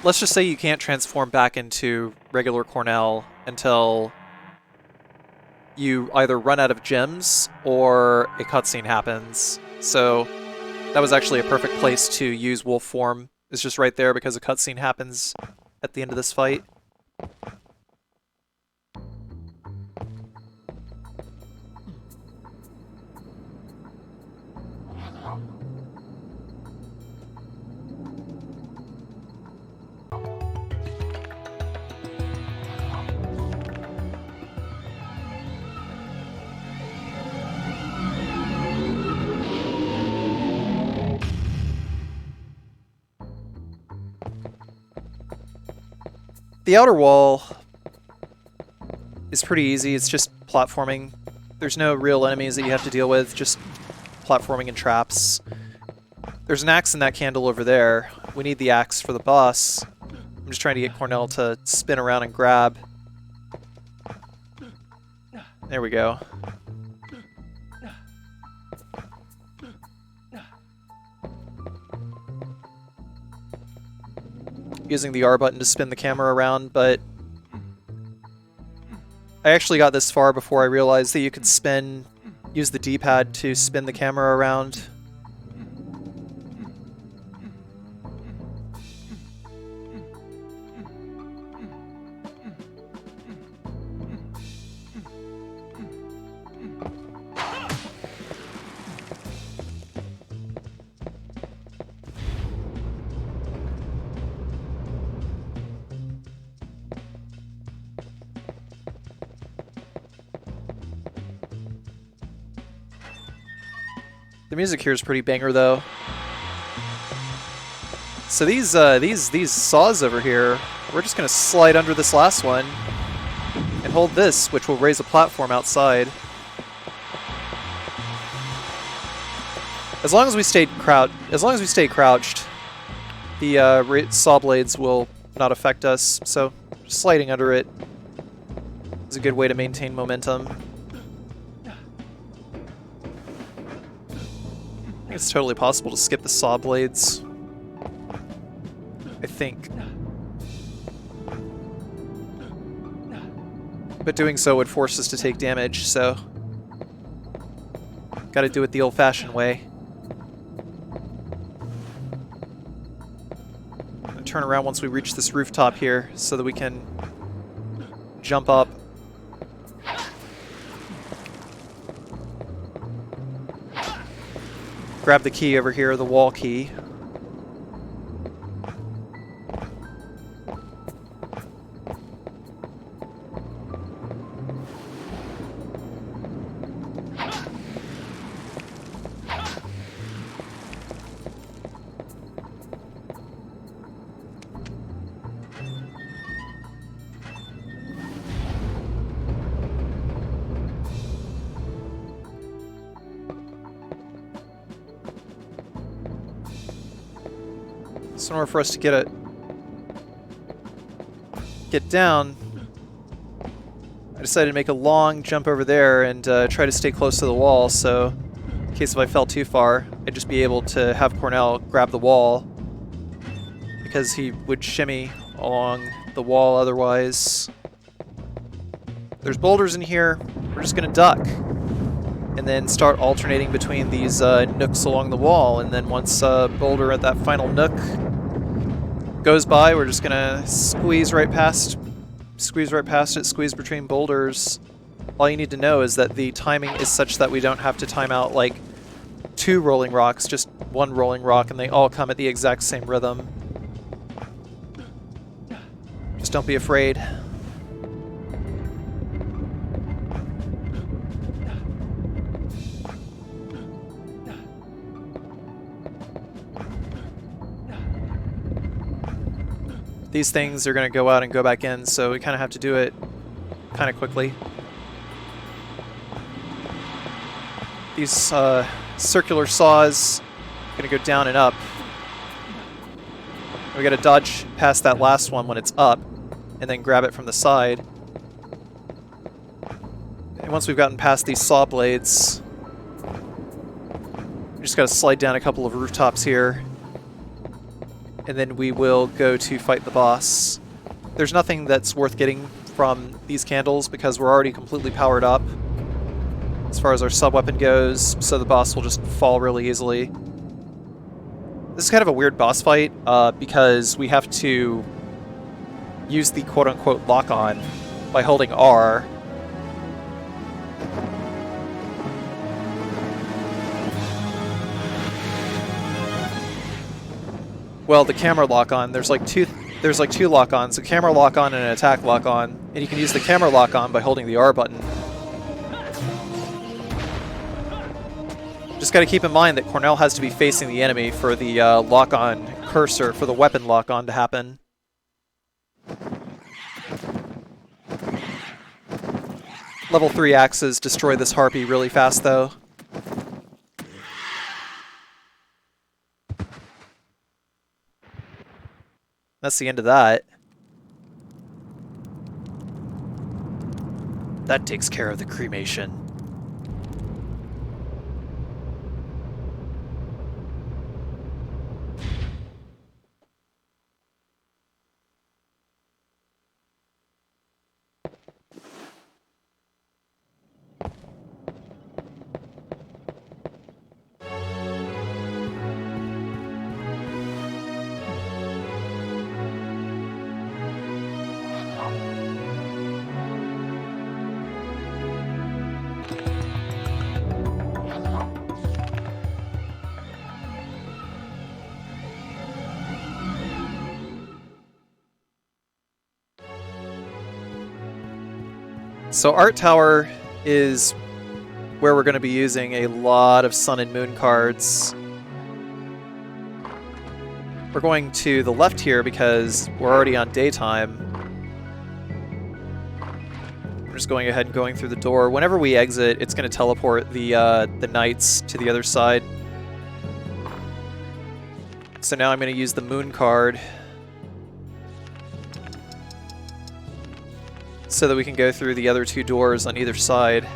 let's just say you can't transform back into regular Cornell until you either run out of gems or a cutscene happens. So that was actually a perfect place to use wolf form. It's just right there because a cutscene happens at the end of this fight. The outer wall is pretty easy. It's just platforming. There's no real enemies that you have to deal with, just platforming and traps. There's an axe in that candle over there. We need the axe for the boss. I'm just trying to get Cornell to spin around and grab. There we go. Using the R button to spin the camera around, but I actually got this far before I realized that you could use the D-pad to spin the camera around. The music here is pretty banger, though. So these saws over here, we're just gonna slide under this last one and hold this, which will raise a platform outside. As long as we stay crouched, the saw blades will not affect us. So just sliding under it is a good way to maintain momentum. It's totally possible to skip the saw blades. I think. But doing so would force us to take damage, so gotta do it the old-fashioned way. I'm gonna turn around once we reach this rooftop here so that we can jump up. Grab the key over here, the wall key. So in order for us to get down, I decided to make a long jump over there and try to stay close to the wall, so in case if I fell too far, I'd just be able to have Cornell grab the wall, because he would shimmy along the wall otherwise. There's boulders in here. We're just gonna duck and then start alternating between these nooks along the wall, and then once a boulder at that final nook goes by, we're just gonna squeeze right past it, squeeze between boulders. All you need to know is that the timing is such that we don't have to time out like 2 rolling rocks, just 1 rolling rock, and they all come at the exact same rhythm. Just don't be afraid. These things are going to go out and go back in, so we kind of have to do it kind of quickly. These circular saws are going to go down and up. We got to dodge past that last one when it's up, and then grab it from the side. And once we've gotten past these saw blades, we just got to slide down a couple of rooftops here. and then we will go to fight the boss. There's nothing that's worth getting from these candles because we're already completely powered up as far as our sub-weapon goes, so the boss will just fall really easily. This is kind of a weird boss fight because we have to use the quote-unquote lock-on by holding R. Well, the camera lock-on, there's like two lock-ons, a camera lock-on and an attack lock-on, and you can use the camera lock-on by holding the R button. Just gotta keep in mind that Cornell has to be facing the enemy for the lock-on cursor, for the weapon lock-on to happen. Level 3 axes destroy this harpy really fast, though. That's the end of that. That takes care of the cremation. So Art Tower is where we're going to be using a lot of Sun and Moon cards. We're going to the left here because we're already on daytime. We're just going ahead and going through the door. Whenever we exit, it's going to teleport the knights to the other side. So now I'm going to use the Moon card so that we can go through the other two doors on either side.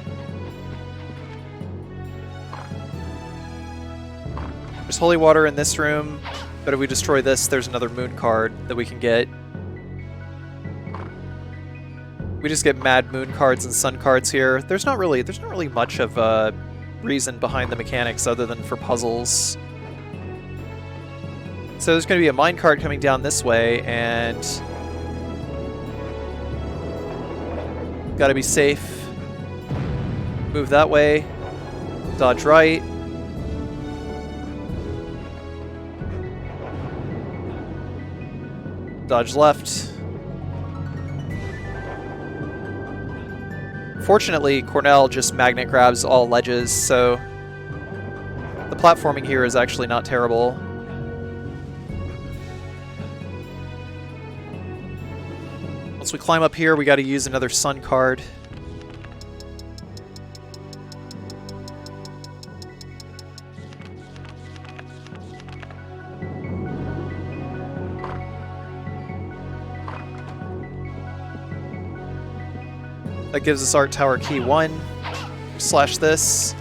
There's holy water in this room, but if we destroy this, there's another moon card that we can get. We just get mad moon cards and sun cards here. There's not really much of a reason behind the mechanics other than for puzzles. So there's going to be a mine card coming down this way, and gotta be safe. Move that way. Dodge right. Dodge left. Fortunately, Cornell just magnet grabs all ledges, so the platforming here is actually not terrible. Once we climb up here, we got to use another sun card. That gives us Art Tower Key 1. Slash this.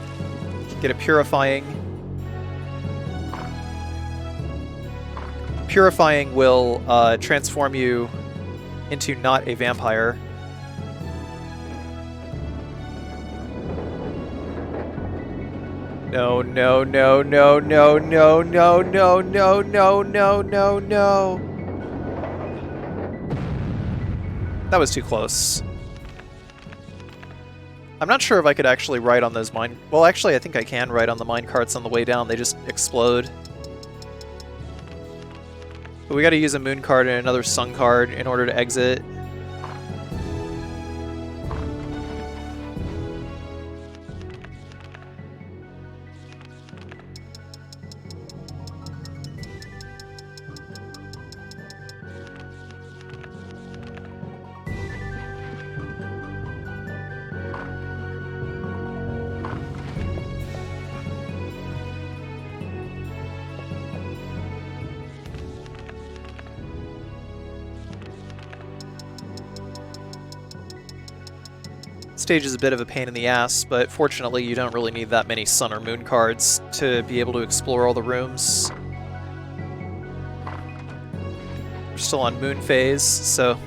Get a Purifying. Purifying will transform you into not a vampire. No, no, no, no, no, no, no, no, no, no, no, no, no. That was too close. I'm not sure if I could actually ride on those mine... Well, actually, I think I can ride on the mine carts on the way down. They just explode. But we gotta use a moon card and another sun card in order to exit. Stage is a bit of a pain in the ass, but fortunately you don't really need that many sun or moon cards to be able to explore all the rooms. still on moon phase, so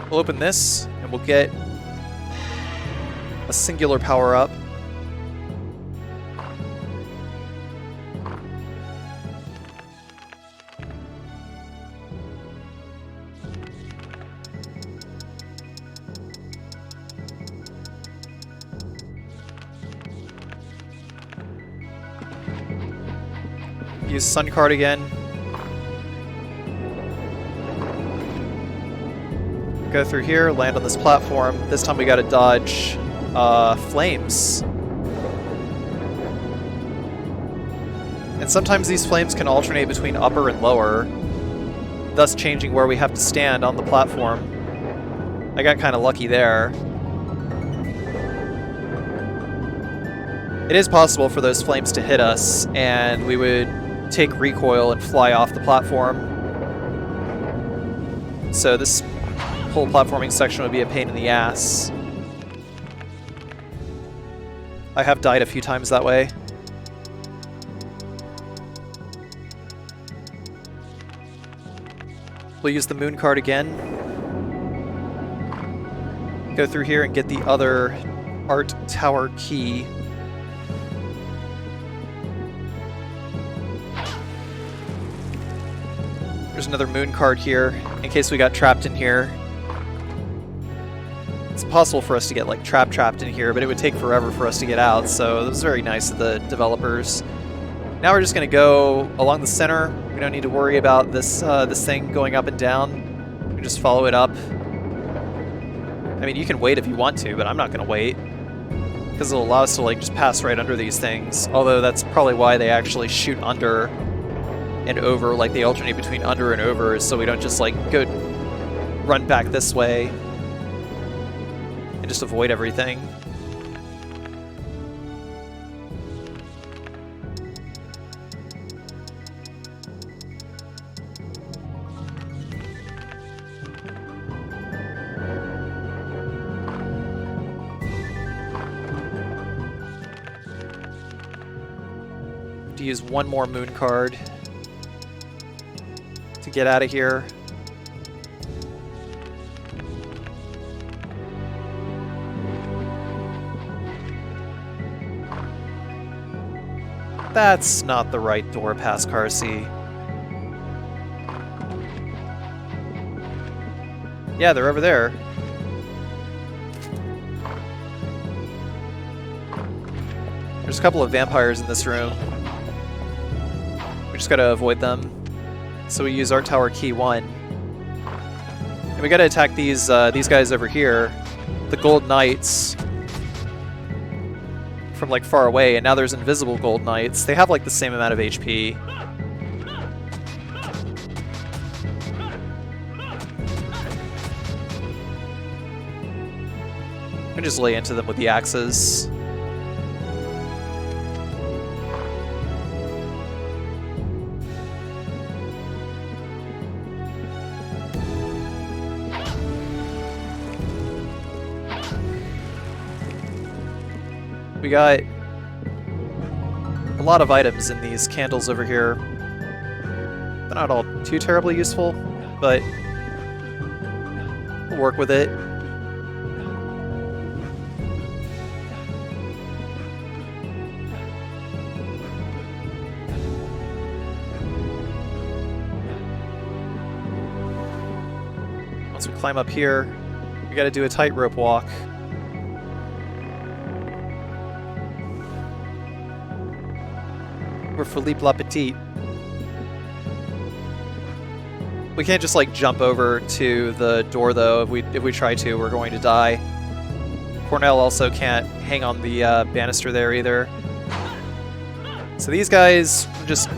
we'll open this and we'll get a singular power-up. Use Sun card again. Go through here, land on this platform. This time we gotta dodge flames. And sometimes these flames can alternate between upper and lower, thus changing where we have to stand on the platform. I got kind of lucky there. It is possible for those flames to hit us, and we would take recoil and fly off the platform. So this whole platforming section would be a pain in the ass. I have died a few times that way. We'll use the moon card again. Go through here and get the other art tower key. There's another moon card here, in case we got trapped in here. It's possible for us to get like trapped in here, but it would take forever for us to get out, so it was very nice of the developers. Now we're just going to go along the center. We don't need to worry about this this thing going up and down. We can just follow it up. I mean, you can wait if you want to, but I'm not going to wait, because it'll allow us to like just pass right under these things. Although that's probably why they actually shoot under and over, like they alternate between under and over, so we don't just like go run back this way and just avoid everything. To use one more moon card to get out of here. That's not the right door past Carci. Yeah, they're over there. There's a couple of vampires in this room. We just gotta avoid them. So we use Art Tower Key 1. And we gotta attack these guys over here, the Gold Knights, from like far away, and now there's invisible Gold Knights. They have like the same amount of HP. We can just lay into them with the axes. We got a lot of items in these candles over here. They're not all too terribly useful, but we'll work with it. Once we climb up here, we gotta do a tightrope walk. We're Philippe Lapetit. We can't just like jump over to the door though. If we try to, we're going to die. Cornell also can't hang on the banister there either. So these guys, just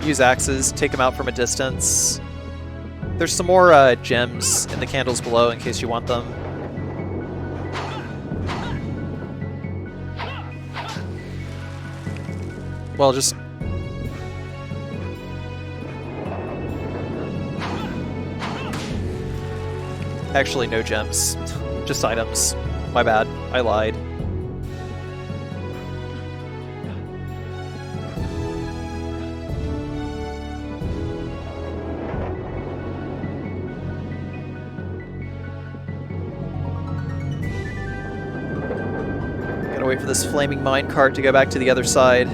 use axes, take them out from a distance. There's some more gems in the candles below in case you want them. Well, just... Actually, no gems. Just items. My bad. I lied. gonna wait for this flaming minecart to go back to the other side.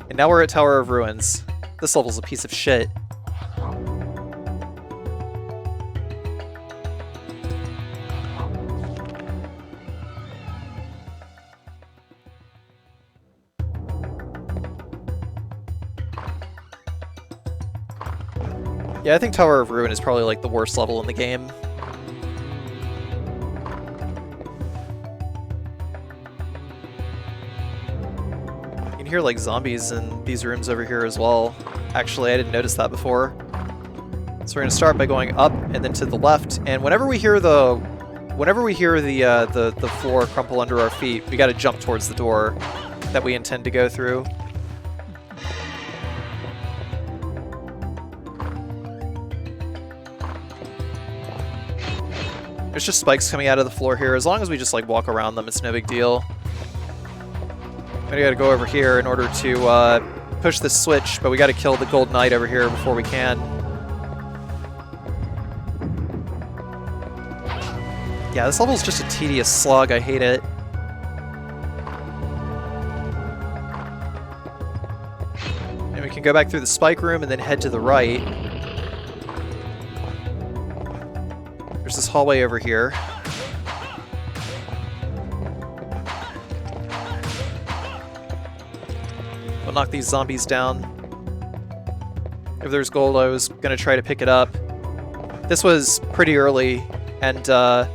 And now we're at Tower of Ruins. This level's a piece of shit. Yeah, I think Tower of Ruin is probably like the worst level in the game. You can hear like zombies in these rooms over here as well. Actually, I didn't notice that before. So we're gonna start by going up and then to the left. And whenever we hear the floor crumple under our feet, we gotta jump towards the door that we intend to go through. There's just spikes coming out of the floor here. As long as we just like walk around them, it's no big deal. We gotta go over here in order to push this switch, but we gotta kill the gold knight over here before we can. Yeah, this level's just a tedious slog. I hate it. And we can go back through the spike room and then head to the right. There's this hallway over here. We'll knock these zombies down. If there's gold, I was gonna try to pick it up. This was pretty early, and I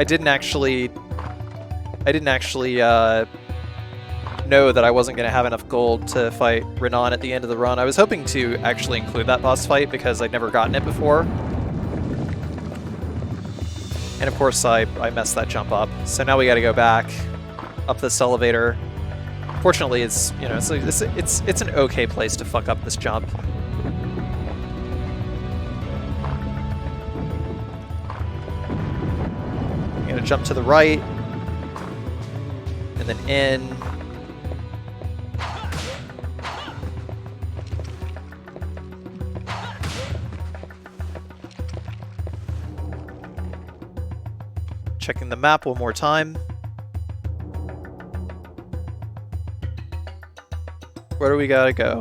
didn't actually know that I wasn't gonna have enough gold to fight Renan at the end of the run. I was hoping to actually include that boss fight because I'd never gotten it before. And of course I messed that jump up. So now we gotta go back up this elevator. Fortunately, it's, you know, it's an okay place to fuck up this jump. I'm gonna jump to the right, and then in. Checking the map one more time. Where do we gotta go?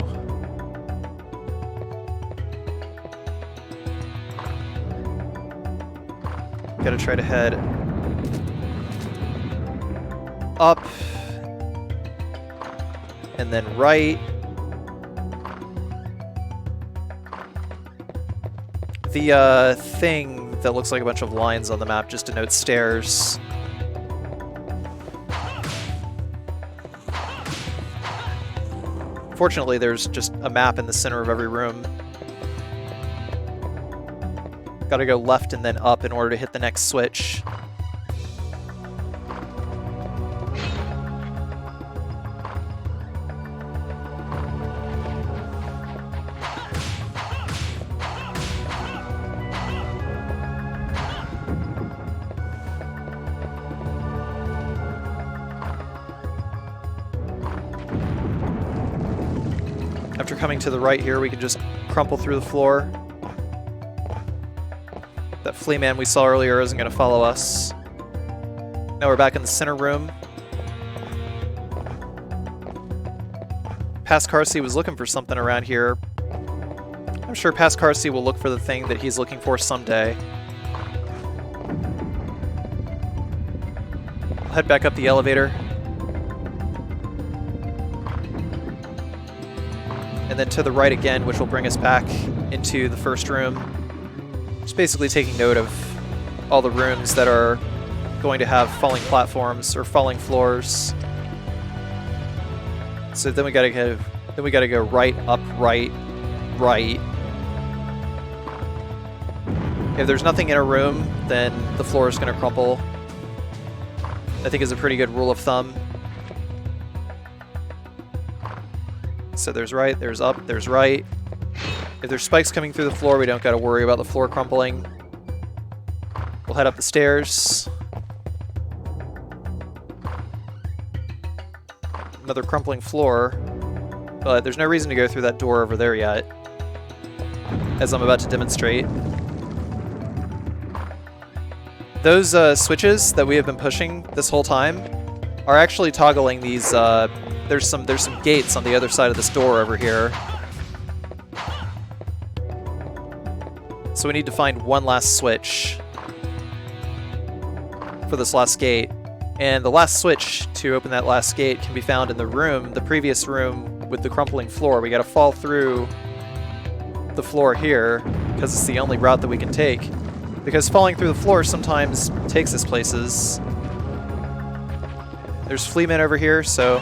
Gotta try to head up and then right. The thing that looks like a bunch of lines on the map just denotes stairs. Fortunately, there's just a map in the center of every room. Gotta go left and then up in order to hit the next switch. After coming to the right here, we can just crumple through the floor. That flea man we saw earlier isn't going to follow us. Now we're back in the center room. Pascarcy was looking for something around here. I'm sure Pascarcy will look for the thing that he's looking for someday. I'll head back up the elevator. And then to the right again, which will bring us back into the first room. Just basically taking note of all the rooms that are going to have falling platforms or falling floors. So then we gotta go right, up, right, right. If there's nothing in a room, then the floor is gonna crumple. I think is a pretty good rule of thumb. So there's right, there's up, there's right. If there's spikes coming through the floor, we don't gotta worry about the floor crumpling. We'll head up the stairs. another crumpling floor, but there's no reason to go through that door over there yet, as I'm about to demonstrate. Those switches that we have been pushing this whole time are actually toggling these. There's some gates on the other side of this door over here. So we need to find one last switch for this last gate. And the last switch to open that last gate can be found in the previous room with the crumpling floor. We gotta fall through the floor here, because it's the only route that we can take. Because falling through the floor sometimes takes us places. There's flea men over here, so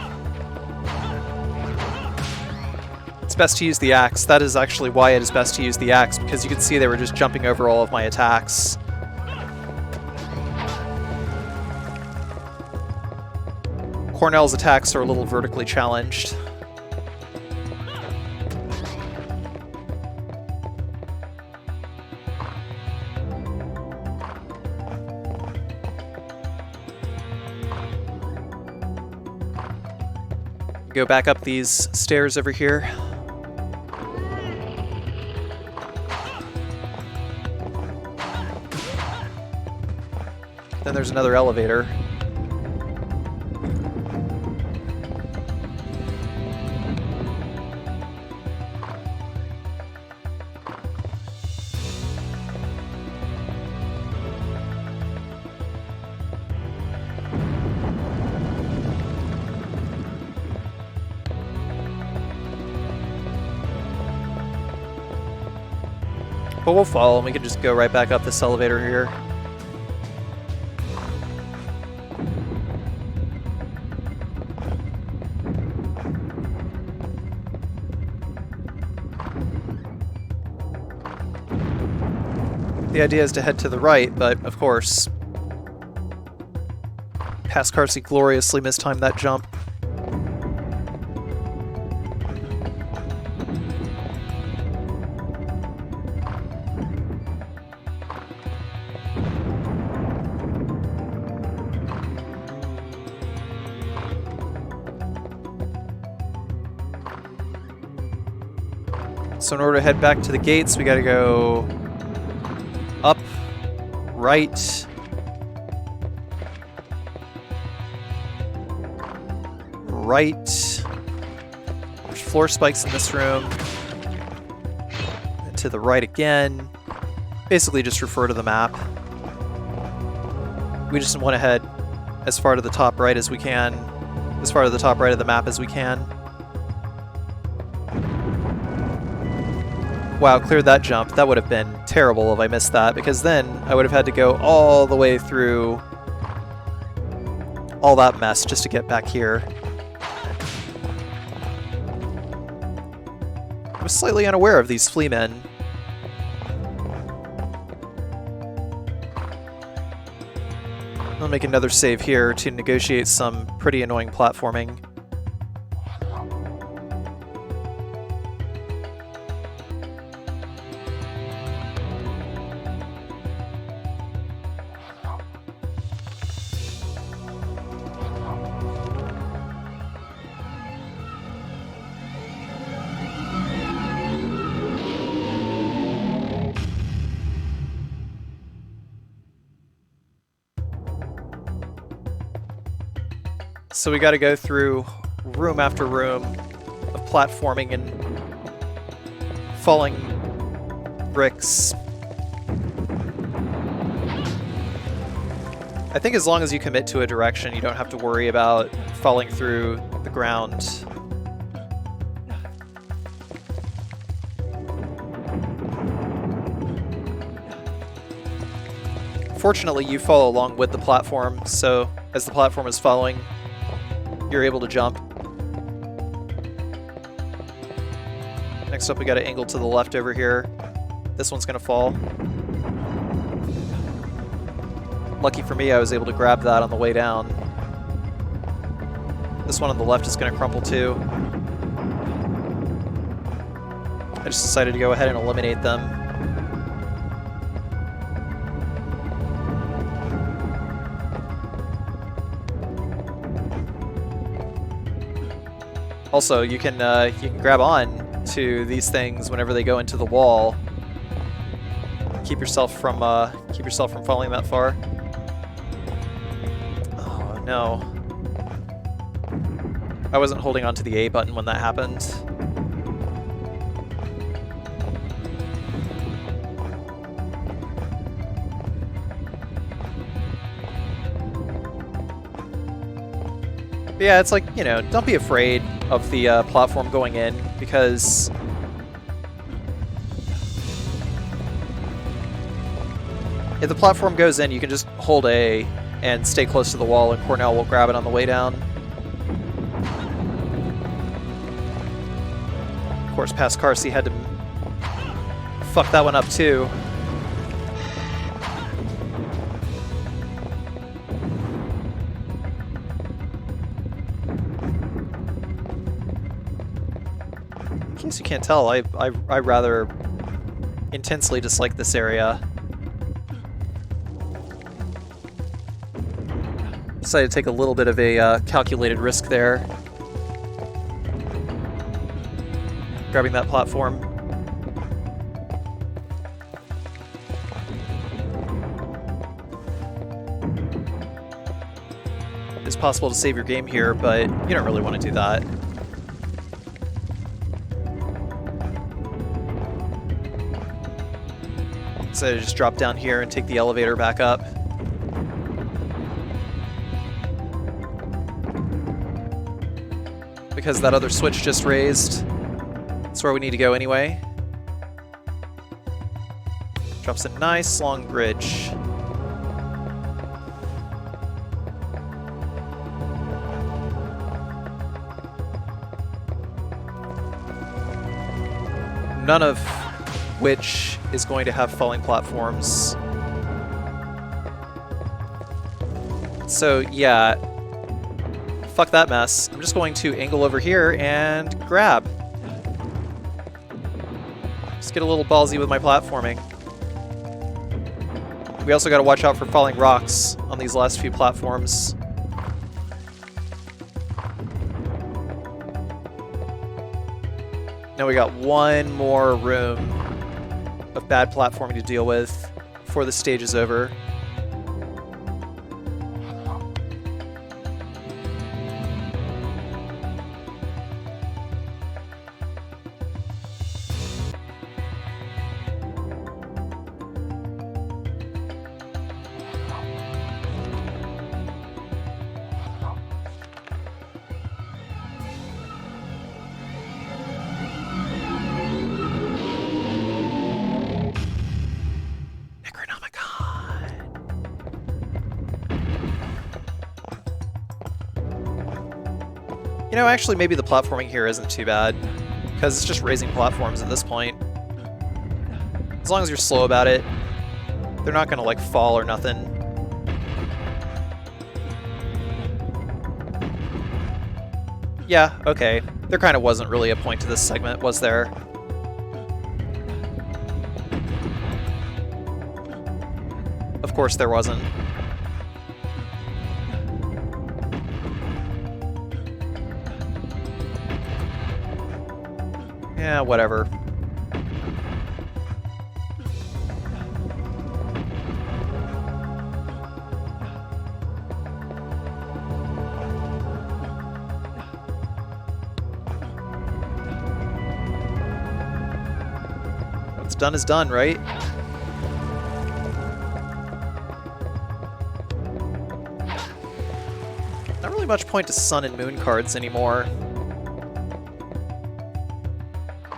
it's best to use the axe. That is actually why it is best to use the axe, because you can see they were just jumping over all of my attacks. Cornell's attacks are a little vertically challenged. Go back up these stairs over here. Then there's another elevator. But we'll follow, and we can just go right back up this elevator here. The idea is to head to the right, but of course, past Carcy gloriously mistimed that jump. So in order to head back to the gates, we gotta go up, right, right. There's floor spikes in this room. And to the right again. Basically just refer to the map. We just want to head as far to the top right as we can. As far to the top right of the map as we can. Wow, cleared that jump. That would have been terrible if I missed that, because then I would have had to go all the way through all that mess just to get back here. I was slightly unaware of these flea men. I'll make another save here to negotiate some pretty annoying platforming. So we gotta go through room after room of platforming and falling bricks. I think as long as you commit to a direction, you don't have to worry about falling through the ground. Fortunately, you follow along with the platform, so as the platform is following, you're able to jump. Next up, we got an angle to the left over here. This one's gonna fall. Lucky for me, I was able to grab that on the way down. This one on the left is gonna crumple too. I just decided to go ahead and eliminate them. Also, you can grab on to these things whenever they go into the wall. Keep yourself from falling that far. Oh no. I wasn't holding onto the A button when that happened. But yeah, it's like, you know, don't be afraid of the platform going in, because if the platform goes in, you can just hold A and stay close to the wall, and Cornell will grab it on the way down. Of course, past Carcy had to fuck that one up too. In case you can't tell, I rather intensely dislike this area. Decided to take a little bit of a calculated risk there. Grabbing that platform. It's possible to save your game here, but you don't really want to do that. So just drop down here and take the elevator back up. Because that other switch just raised. That's where we need to go anyway. Drops a nice long bridge. None of which is going to have falling platforms. So yeah, fuck that mess. I'm just going to angle over here and grab. Just get a little ballsy with my platforming. We also got to watch out for falling rocks on these last few platforms. Now we got one more room of bad platforming to deal with before the stage is over. You know, actually, maybe the platforming here isn't too bad, because it's just raising platforms at this point. As long as you're slow about it, they're not gonna, like, fall or nothing. Yeah, okay. There kind of wasn't really a point to this segment, was there? Of course there wasn't. Yeah, whatever. What's done is done, right? Not really much point to sun and moon cards anymore.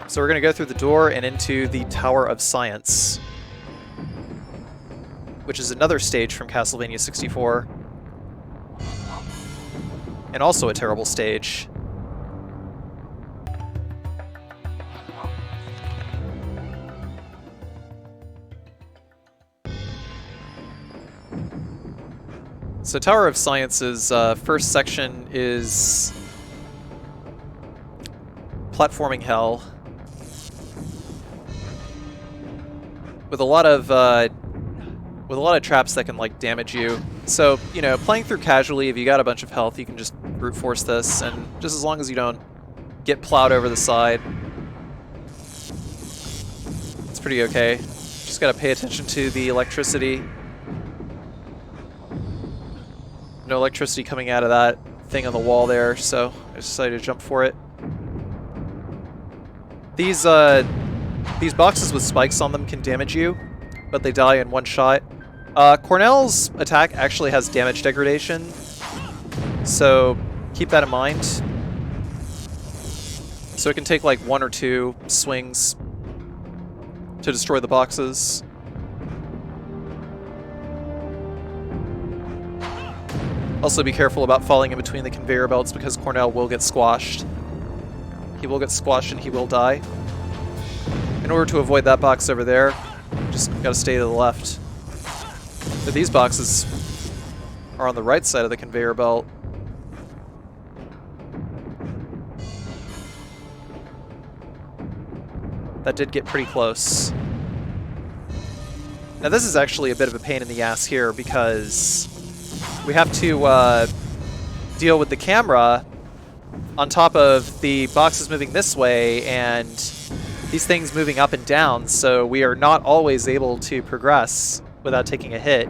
So we're going to go through the door and into the Tower of Science, which is another stage from Castlevania 64, and also a terrible stage. So Tower of Science's first section is platforming hell, with a lot of traps that can, like, damage you. So, you know, playing through casually, if you got a bunch of health, you can just brute force this, and just as long as you don't get plowed over the side. It's pretty okay. Just gotta pay attention to the electricity. No electricity coming out of that thing on the wall there, so I decided to jump for it. These boxes with spikes on them can damage you, but they die in one shot. Cornell's attack actually has damage degradation, so keep that in mind. So it can take like 1 or 2 swings to destroy the boxes. Also be careful about falling in between the conveyor belts because Cornell will get squashed. He will get squashed and he will die. In order to avoid that box over there, just gotta stay to the left. But these boxes are on the right side of the conveyor belt. That did get pretty close. Now this is actually a bit of a pain in the ass here because we have to deal with the camera on top of the boxes moving this way and these things moving up and down, so we are not always able to progress without taking a hit.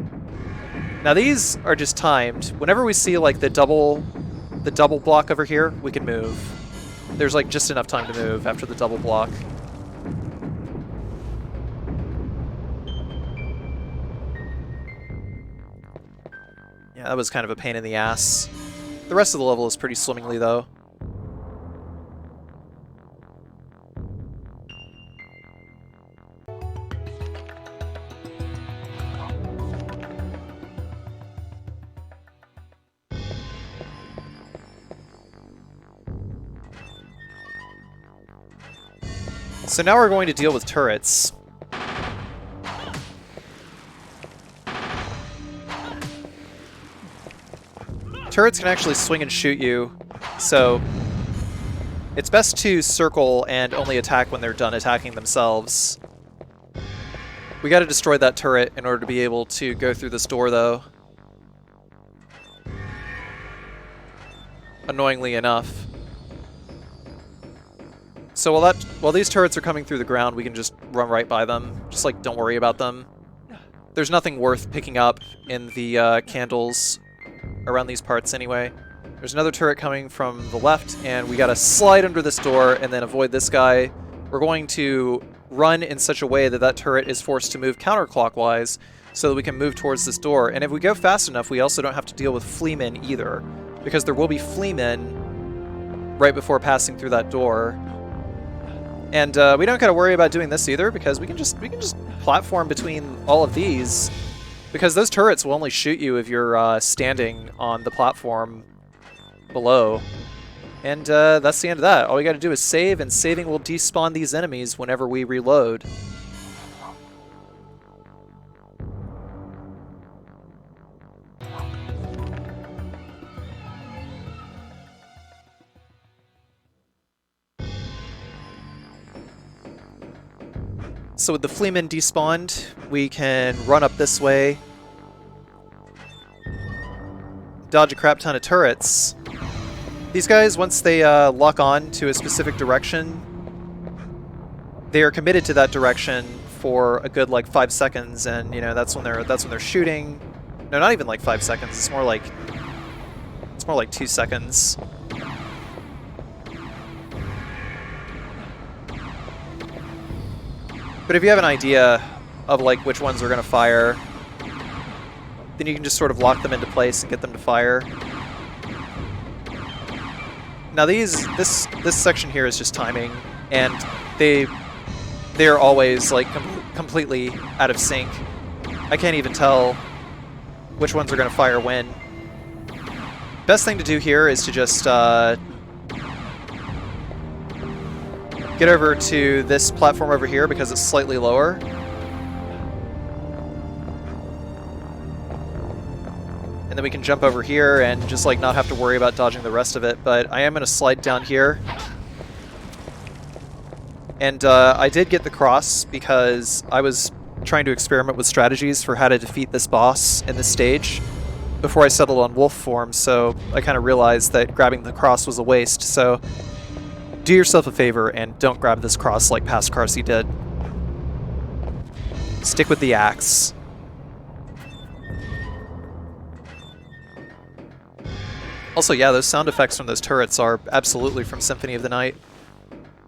Now these are just timed. Whenever we see like the double block over here, we can move. There's like just enough time to move after the double block. Yeah, that was kind of a pain in the ass. The rest of the level is pretty swimmingly though. So now we're going to deal with turrets. Turrets can actually swing and shoot you, so it's best to circle and only attack when they're done attacking themselves. We gotta destroy that turret in order to be able to go through this door, though. Annoyingly enough. So while these turrets are coming through the ground, we can just run right by them. Just like, don't worry about them. There's nothing worth picking up in the candles around these parts anyway. There's another turret coming from the left, and we gotta slide under this door and then avoid this guy. We're going to run in such a way that that turret is forced to move counterclockwise so that we can move towards this door. And if we go fast enough, we also don't have to deal with fleamen either, because there will be fleamen right before passing through that door. And we don't gotta worry about doing this either, because we can just platform between all of these, because those turrets will only shoot you if you're standing on the platform below. And that's the end of that. All we gotta do is save, and saving will despawn these enemies whenever we reload. So with the fleamen despawned, we can run up this way, dodge a crap ton of turrets. These guys, once they lock on to a specific direction, they are committed to that direction for a good like 5 seconds, and you know that's when they're shooting. No, not even like 5 seconds. It's more like 2 seconds. But if you have an idea of like which ones are going to fire, then you can just sort of lock them into place and get them to fire. Now this section here is just timing, and they are always like completely out of sync. I can't even tell which ones are going to fire when. Best thing to do here is to just get over to this platform over here because it's slightly lower. And then we can jump over here and just like not have to worry about dodging the rest of it. But I am going to slide down here. And I did get the cross because I was trying to experiment with strategies for how to defeat this boss in this stage before I settled on wolf form, so I kind of realized that grabbing the cross was a waste. So do yourself a favor and don't grab this cross like past Carcy did. Stick with the axe. Also, yeah, those sound effects from those turrets are absolutely from Symphony of the Night.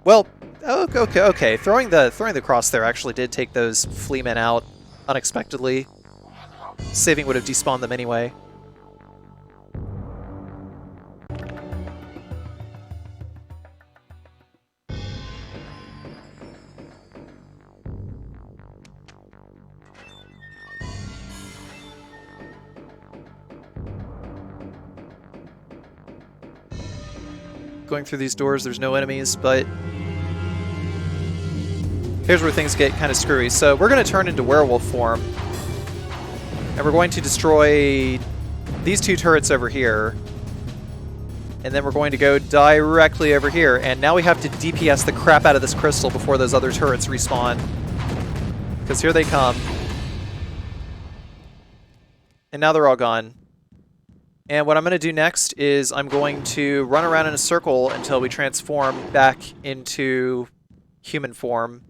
Well, okay. Throwing the cross there actually did take those fleamen out unexpectedly. Saving would have despawned them anyway. Going through these doors, there's no enemies, but here's where things get kind of screwy. So we're going to turn into werewolf form, and we're going to destroy these two turrets over here, and then we're going to go directly over here, and now we have to DPS the crap out of this crystal before those other turrets respawn, because here they come. And now they're all gone. And what I'm going to do next is I'm going to run around in a circle until we transform back into human form.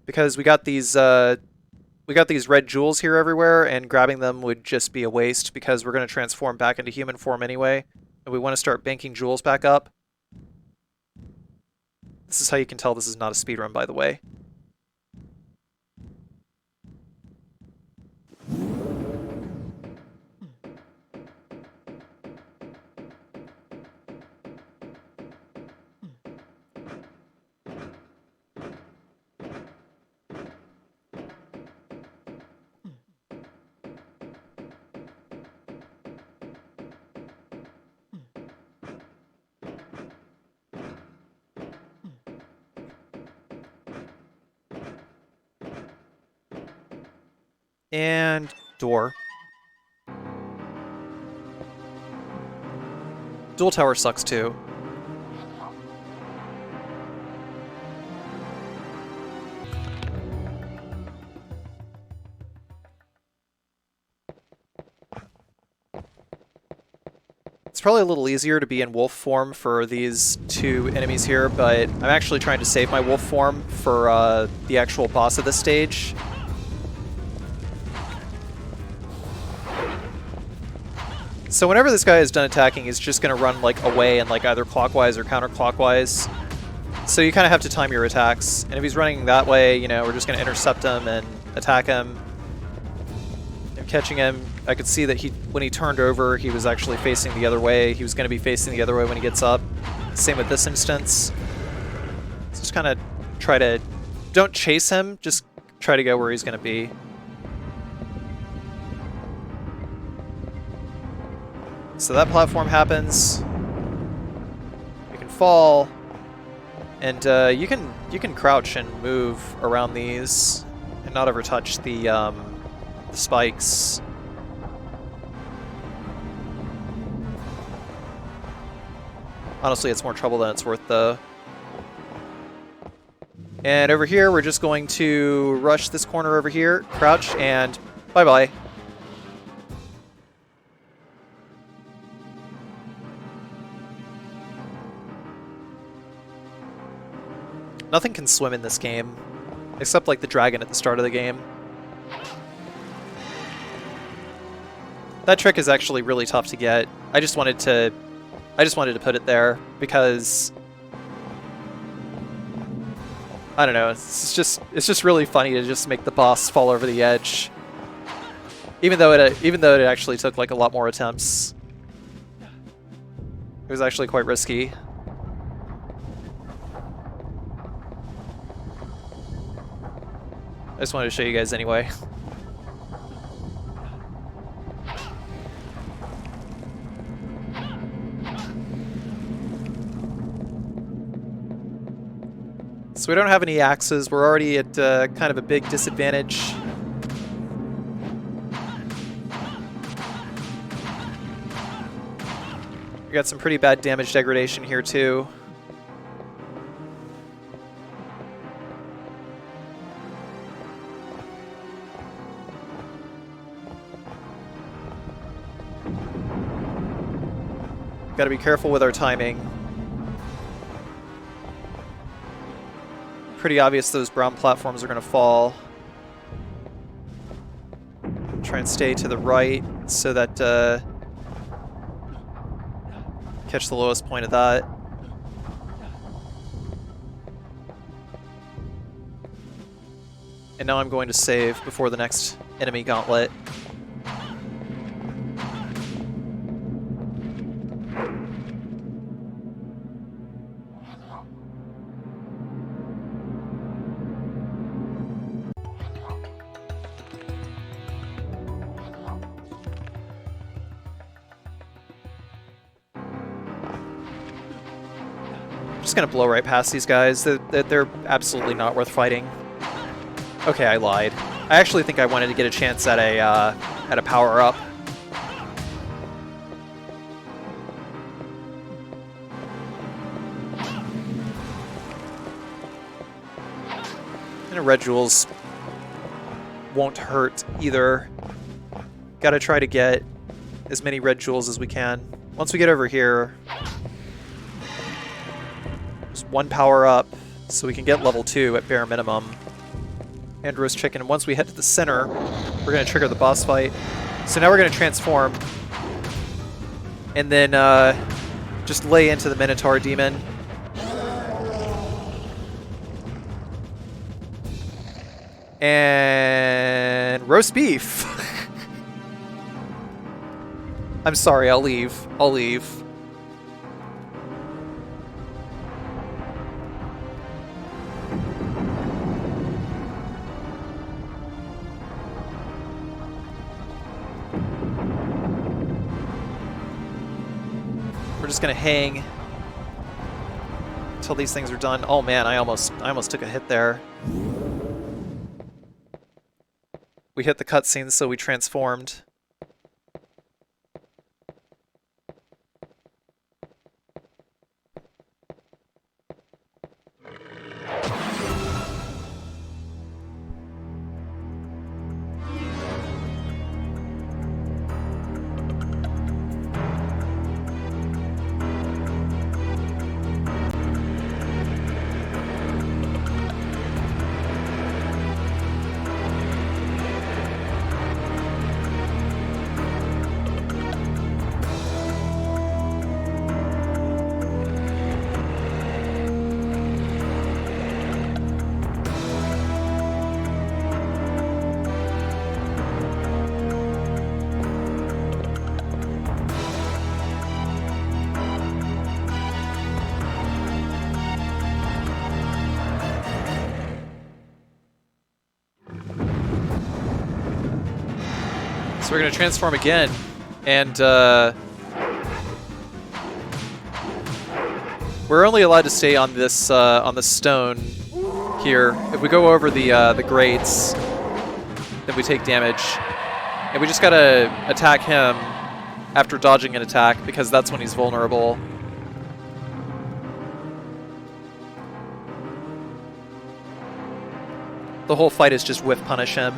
Because we got these red jewels here everywhere, and grabbing them would just be a waste because we're going to transform back into human form anyway. And we want to start banking jewels back up. This is how you can tell this is not a speedrun, by the way. And door. Dual tower sucks too. It's probably a little easier to be in wolf form for these two enemies here, but I'm actually trying to save my wolf form for the actual boss of this stage. So whenever this guy is done attacking, he's just going to run like away and like either clockwise or counterclockwise. So you kind of have to time your attacks. And if he's running that way, you know, we're just going to intercept him and attack him. And catching him, I could see that when he turned over, he was actually facing the other way. He was going to be facing the other way when he gets up. Same with this instance. So just kind of try to, don't chase him, just try to go where he's going to be. So that platform happens. You can fall, and you can crouch and move around these, and not ever touch the spikes. Honestly, it's more trouble than it's worth, though. And over here, we're just going to rush this corner over here, crouch, and bye-bye. Nothing can swim in this game, except like the dragon at the start of the game. That trick is actually really tough to get. I just wanted to put it there because I don't know. It's just really funny to just make the boss fall over the edge, even though it actually took like a lot more attempts. It was actually quite risky. I just wanted to show you guys anyway. So we don't have any axes. We're already at kind of a big disadvantage. We got some pretty bad damage degradation here too. Got to be careful with our timing. Pretty obvious those brown platforms are going to fall. Try and stay to the right so that catch the lowest point of that. And now I'm going to save before the next enemy gauntlet. Just gonna blow right past these guys. They're absolutely not worth fighting. Okay, I lied. I actually think I wanted to get a chance at a power-up. And a red jewels won't hurt either. Gotta try to get as many red jewels as we can. Once we get over here, just one power-up so we can get level 2 at bare minimum. And roast chicken. And once we head to the center, we're going to trigger the boss fight. So now we're going to transform. And then just lay into the Minotaur demon. And roast beef. I'm sorry, I'll leave. I'll leave. We're just gonna hang until these things are done. Oh man, I almost took a hit there. We hit the cutscene, so we transformed. So we're going to transform again, and we're only allowed to stay on this stone here. If we go over the grates, then we take damage, and we just gotta attack him after dodging an attack because that's when he's vulnerable. The whole fight is just whiff punish him.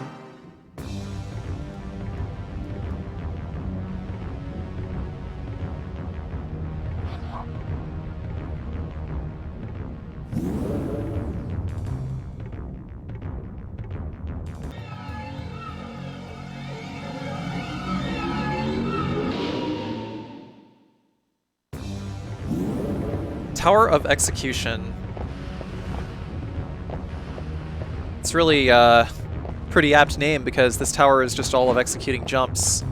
Tower of Execution. It's really a pretty apt name because this tower is just all of executing jumps.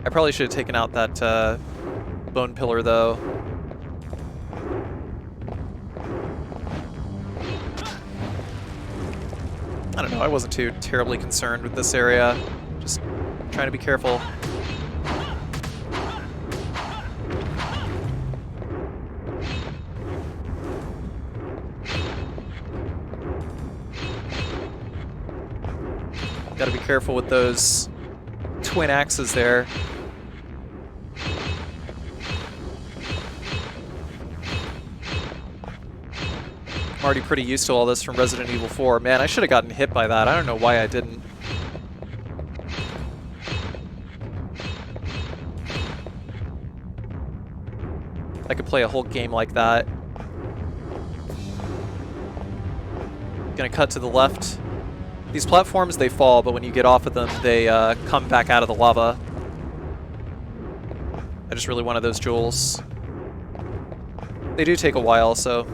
I probably should have taken out that bone pillar though. I don't know, I wasn't too terribly concerned with this area. Just trying to be careful. Gotta be careful with those twin axes there. I'm already pretty used to all this from Resident Evil 4. Man, I should have gotten hit by that. I don't know why I didn't. I could play a whole game like that. Gonna cut to the left. These platforms, they fall, but when you get off of them, they come back out of the lava. I just really wanted those jewels. They do take a while, so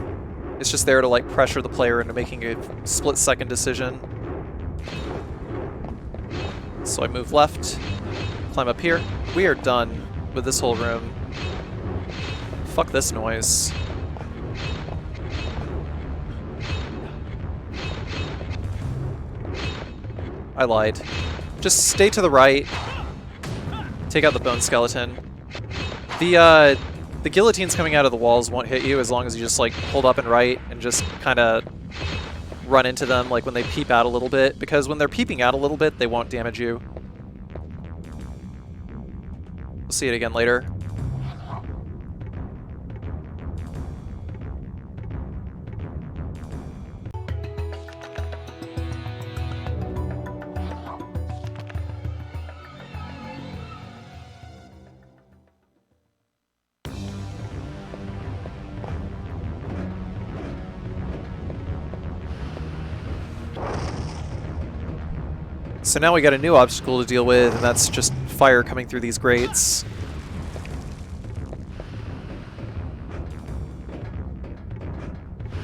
it's just there to like pressure the player into making a split-second decision. So I move left, climb up here. We are done with this whole room. Fuck this noise. I lied. Just stay to the right. Take out the bone skeleton. The guillotines coming out of the walls won't hit you as long as you just like hold up and right and just kind of run into them like when they peep out a little bit, because when they're peeping out a little bit, they won't damage you. We'll see it again later. So now we got a new obstacle to deal with, and that's just fire coming through these grates.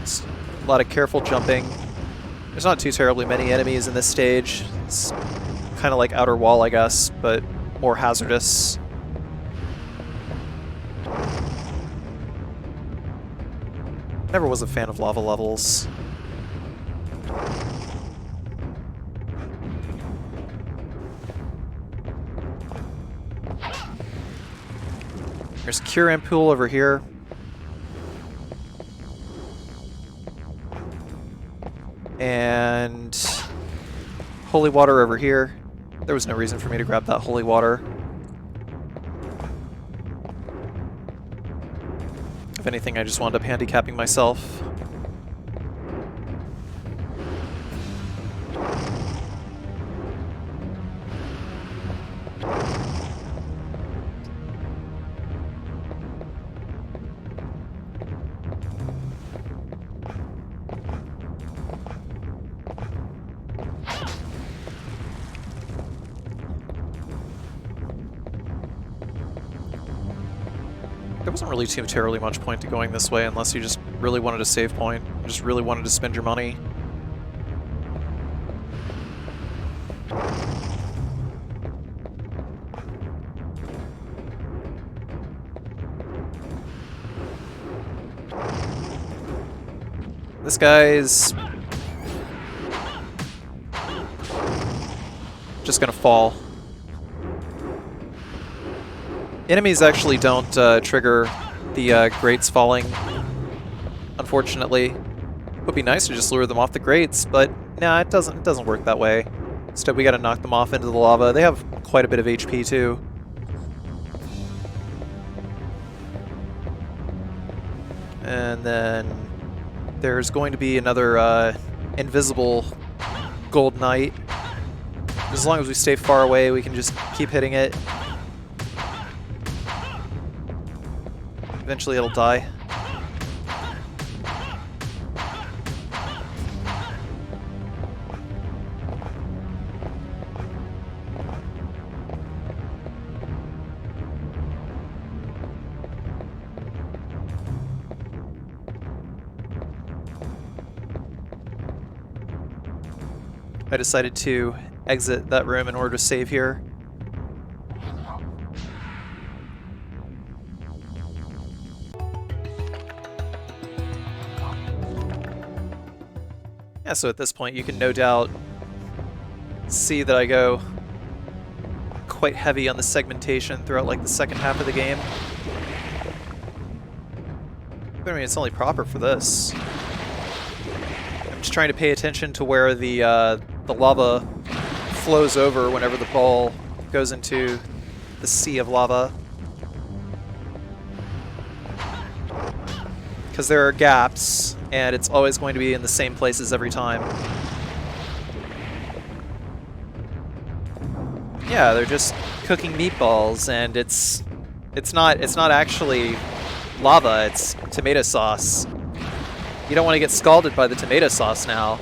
It's a lot of careful jumping. There's not too terribly many enemies in this stage. It's kind of like Outer Wall, I guess, but more hazardous. Never was a fan of lava levels. There's Cure Ampoule over here. And Holy Water over here. There was no reason for me to grab that Holy Water. If anything, I just wound up handicapping myself. There wasn't really too terribly much point to going this way unless you just really wanted a save point. You just really wanted to spend your money. This guy's just gonna fall. Enemies actually don't trigger the grates falling, unfortunately. It would be nice to just lure them off the grates, but nah, it doesn't work that way. Instead, we gotta knock them off into the lava. They have quite a bit of HP too. And then there's going to be another invisible gold knight. As long as we stay far away, we can just keep hitting it. Eventually it'll die. I decided to exit that room in order to save here. Yeah, so at this point you can no doubt see that I go quite heavy on the segmentation throughout like the second half of the game. But I mean, it's only proper for this. I'm just trying to pay attention to where the lava flows over whenever the ball goes into the sea of lava. Because there are gaps, and it's always going to be in the same places every time. Yeah, they're just cooking meatballs, and it's not actually lava, it's tomato sauce. You don't want to get scalded by the tomato sauce now.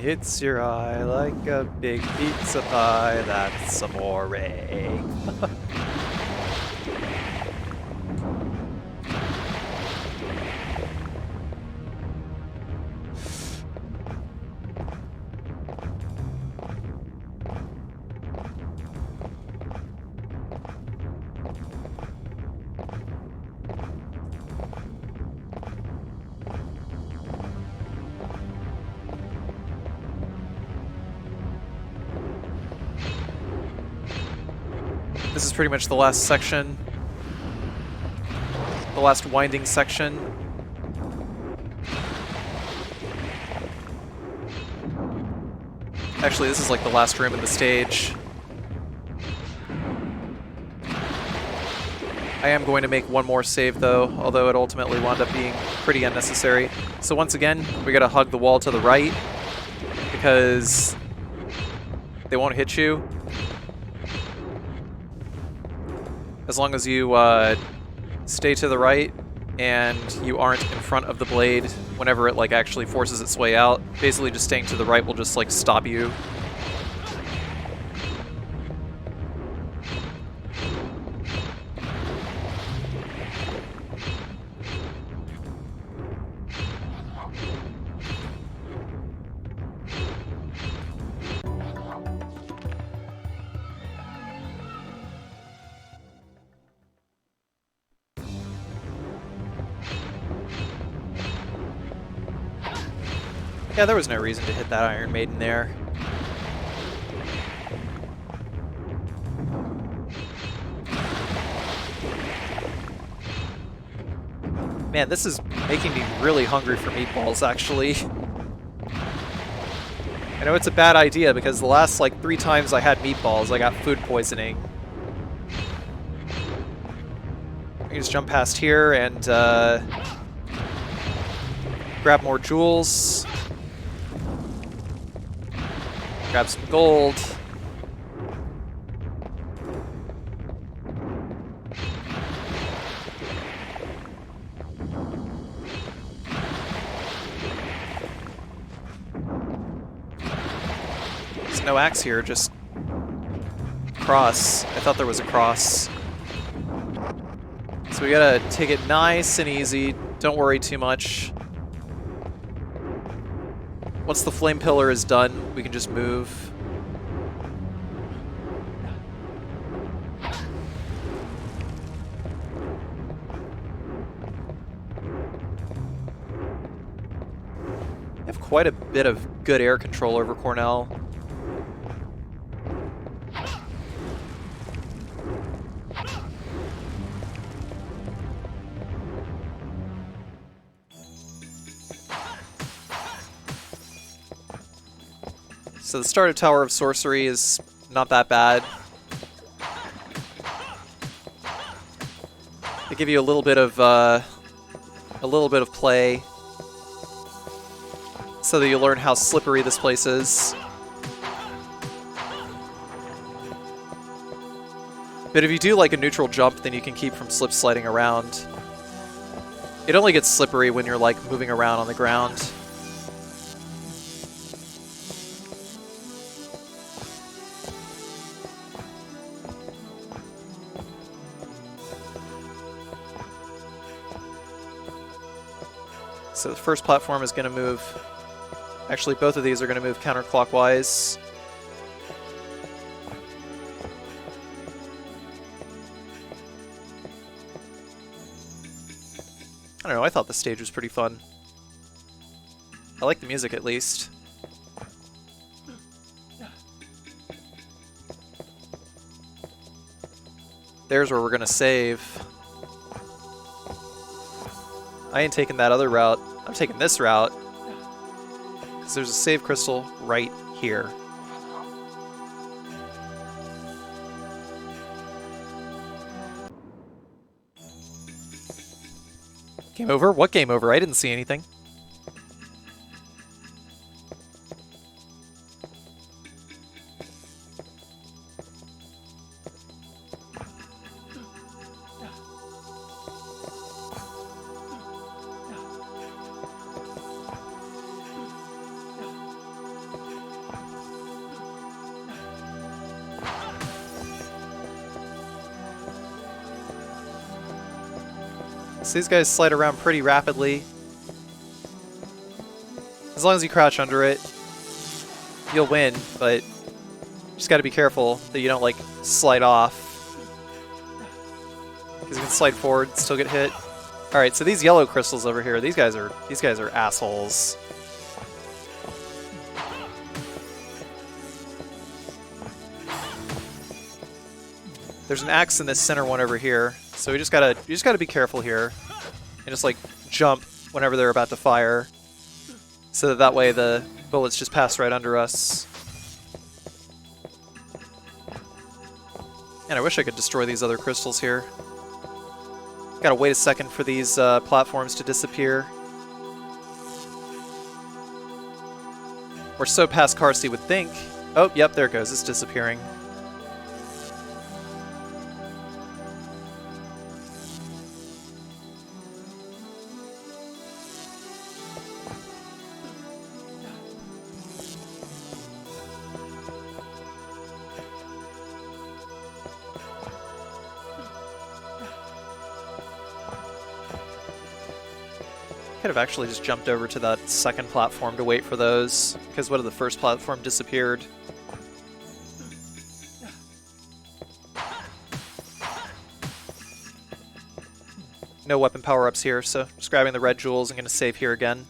hits your eye like a big pizza pie. That's amore. This is pretty much the last section. The last winding section. Actually, this is like the last room in the stage. I am going to make one more save though, although it ultimately wound up being pretty unnecessary. So once again, we gotta hug the wall to the right because they won't hit you. As long as you stay to the right and you aren't in front of the blade whenever it like actually forces its way out. Basically just staying to the right will just like stop you. Yeah, there was no reason to hit that Iron Maiden there. Man, this is making me really hungry for meatballs, actually. I know it's a bad idea because the last, like, 3 times I had meatballs, I got food poisoning. I can just jump past here and grab more jewels. Grab some gold. There's no axe here, just cross. I thought there was a cross. So we gotta take it nice and easy. Don't worry too much. Once the flame pillar is done, we can just move. We have quite a bit of good air control over Cornell. So the start of Tower of Sorcery is not that bad. They give you a little bit of play, so that you learn how slippery this place is. But if you do like a neutral jump, then you can keep from slip sliding around. It only gets slippery when you're like moving around on the ground. So the first platform is going to move... Actually, both of these are going to move counterclockwise. I don't know, I thought the stage was pretty fun. I like the music, at least. There's where we're going to save. I ain't taking that other route. I'm taking this route. Because there's a save crystal right here. Game over? What game over? I didn't see anything. So these guys slide around pretty rapidly. As long as you crouch under it, you'll win, but just gotta be careful that you don't, like, slide off. Because you can slide forward and still get hit. Alright, so these yellow crystals over here, these guys are assholes. There's an axe in this center one over here, so you just gotta be careful here. And just, like, jump whenever they're about to fire. So that way the bullets just pass right under us. And I wish I could destroy these other crystals here. Gotta wait a second for these platforms to disappear. Or so past Carcy would think. Oh, yep, there it goes. It's disappearing. Could have actually just jumped over to that second platform to wait for those, because what if the first platform disappeared? No weapon power-ups here, so just grabbing the red jewels and gonna save here again.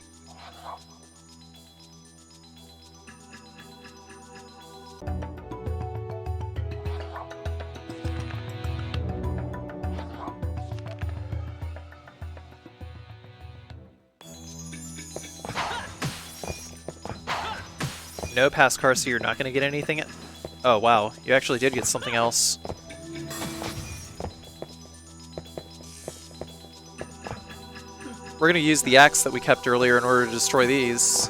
No, past Carcy, you're not going to get anything. Oh, wow. You actually did get something else. We're going to use the axe that we kept earlier in order to destroy these.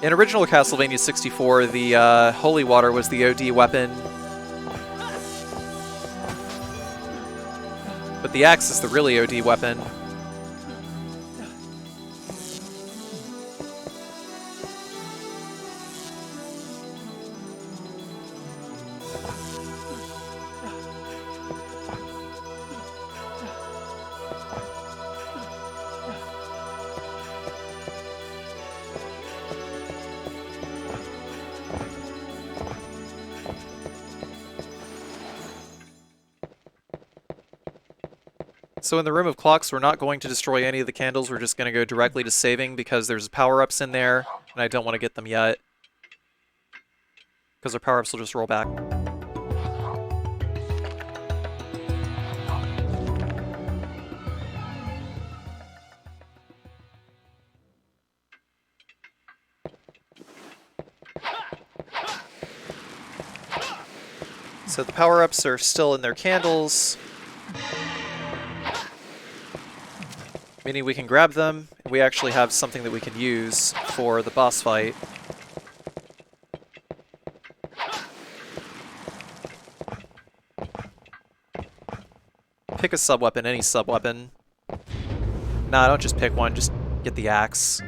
In original Castlevania 64, the Holy Water was the OD weapon. But the axe is the really OD weapon. So in the Room of Clocks, we're not going to destroy any of the candles, we're just going to go directly to saving because there's power-ups in there, and I don't want to get them yet. Because our power-ups will just roll back. So the power-ups are still in their candles. Meaning we can grab them, and we actually have something that we can use for the boss fight. Pick a sub-weapon, any sub-weapon. Nah, don't just pick one, just get the axe.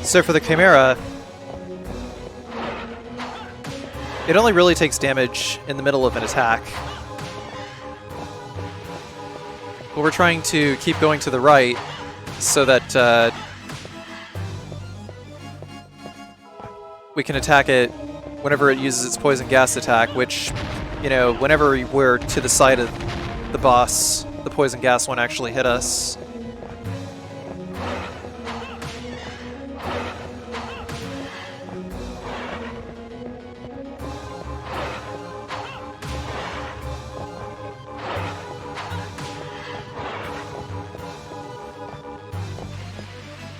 So for the Chimera, it only really takes damage in the middle of an attack. But we're trying to keep going to the right so that we can attack it whenever it uses its poison gas attack, which, you know, whenever we're to the side of the boss, the poison gas won't actually hit us.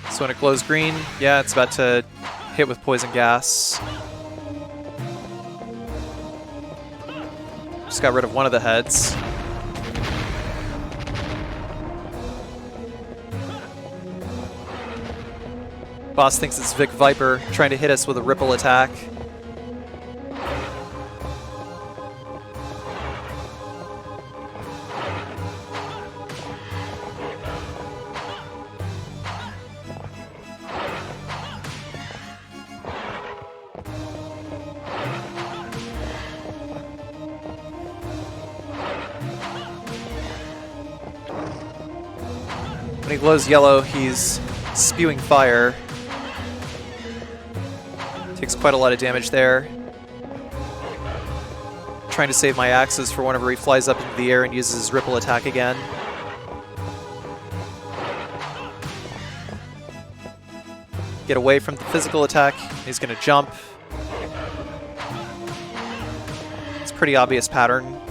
So when it glows green, yeah, it's about to hit with poison gas. Just got rid of one of the heads. Boss thinks it's Vic Viper trying to hit us with a ripple attack. When he glows yellow, he's spewing fire. Takes quite a lot of damage there. Trying to save my axes for whenever he flies up into the air and uses his ripple attack again. Get away from the physical attack. He's going to jump. It's a pretty obvious pattern.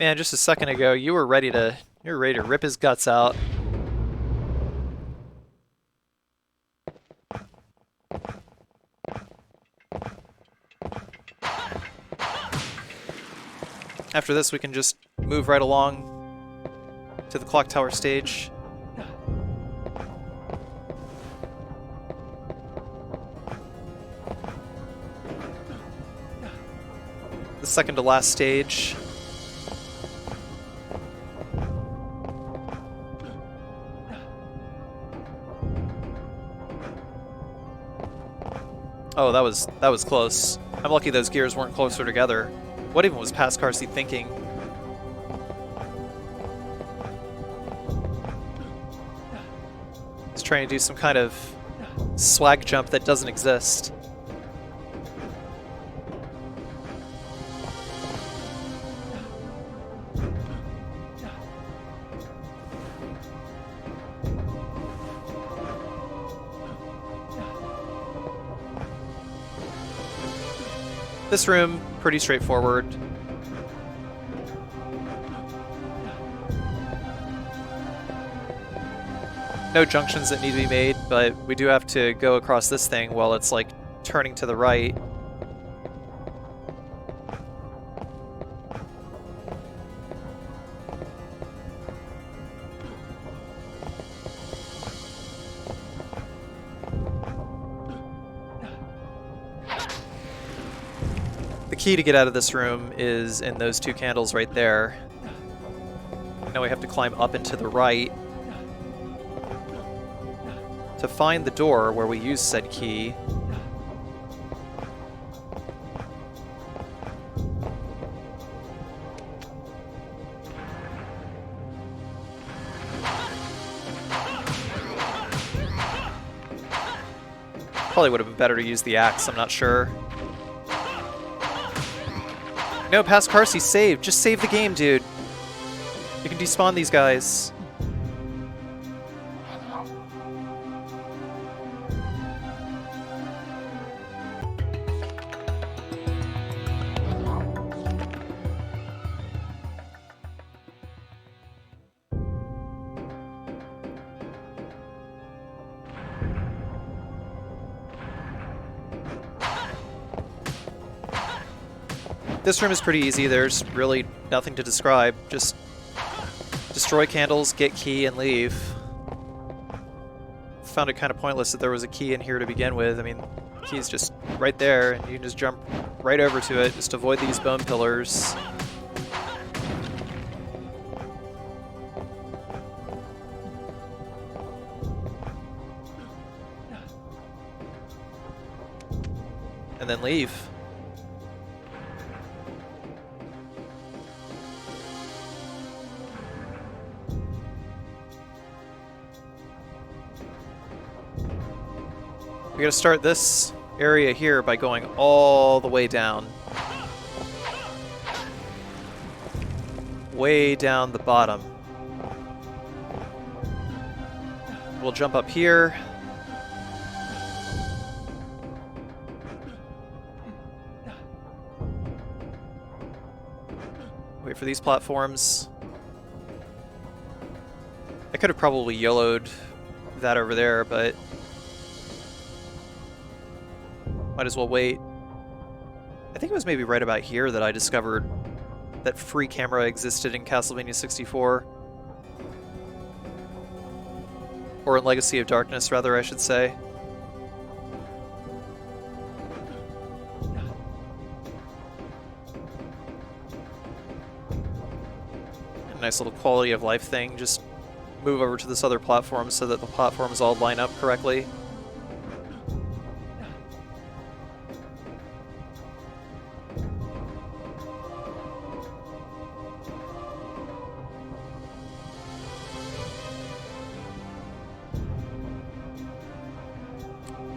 Man, just a second ago, you were ready to rip his guts out. After this, we can just move right along to the clock tower stage. The second to last stage. Oh, that was close. I'm lucky those gears weren't closer together. What even was past car seat thinking? He's trying to do some kind of swag jump that doesn't exist. This room, pretty straightforward. No junctions that need to be made, but we do have to go across this thing while it's like turning to the right. The key to get out of this room is in those two candles right there. Now we have to climb up and to the right to find the door where we use said key. Probably would have been better to use the axe, I'm not sure. No, past Carcy, save. Just save the game, dude. You can despawn these guys. This room is pretty easy. There's really nothing to describe. Just destroy candles, get key, and leave. Found it kind of pointless that there was a key in here to begin with. I mean, the key's just right there, and you can just jump right over to it. Just avoid these bone pillars. And then leave. We gotta start this area here by going all the way down. Way down the bottom. We'll jump up here. Wait for these platforms. I could have probably YOLO'd that over there, but might as well wait. I think it was maybe right about here that I discovered that free camera existed in Castlevania 64. Or in Legacy of Darkness, rather, I should say. A nice little quality of life thing. Just move over to this other platform so that the platforms all line up correctly.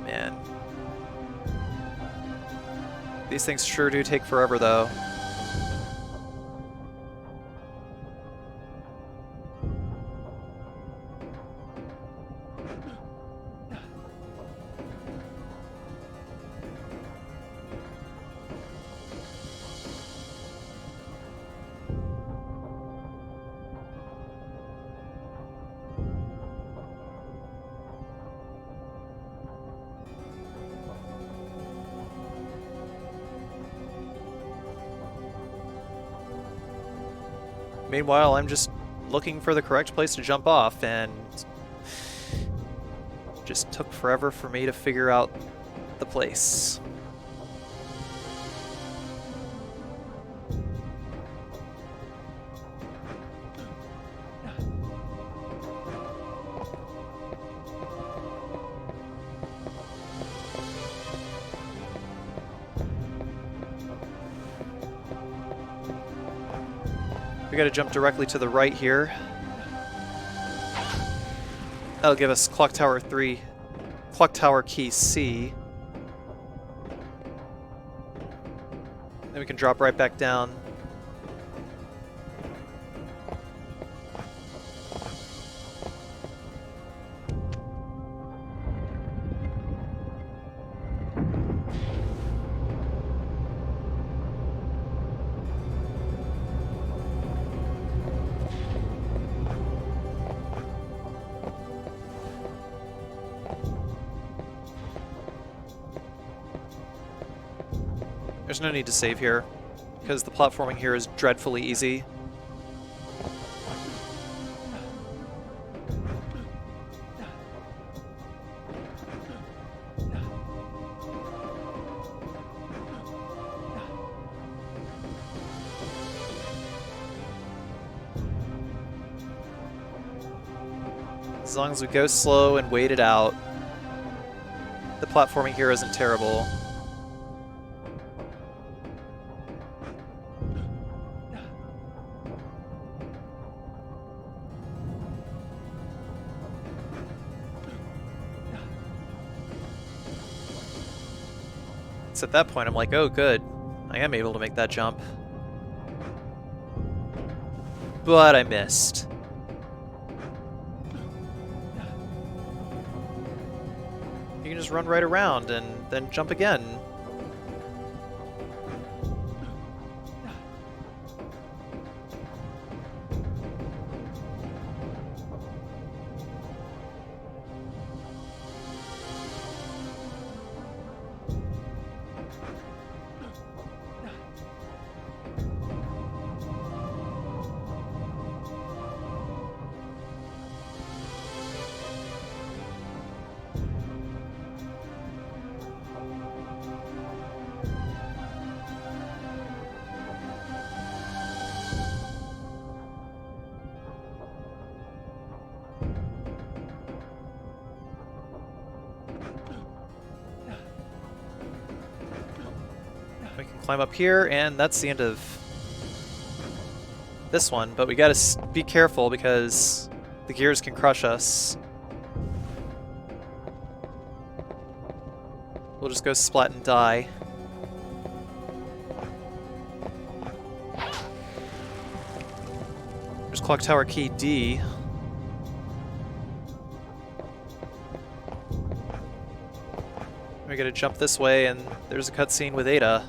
Man. These things sure do take forever, though. Meanwhile, I'm just looking for the correct place to jump off, and just took forever for me to figure out the place. We gotta jump directly to the right here. That'll give us Clock Tower 3, Clock Tower Key C. Then we can drop right back down. There's no need to save here, because the platforming here is dreadfully easy. As long as we go slow and wait it out, the platforming here isn't terrible. So at that point I'm like, oh good, I am able to make that jump. But I missed. You can just run right around and then jump again. We can climb up here, and that's the end of this one, but we gotta be careful because the gears can crush us. We'll just go splat and die. There's clock tower key D. We gotta jump this way, and there's a cutscene with Ada,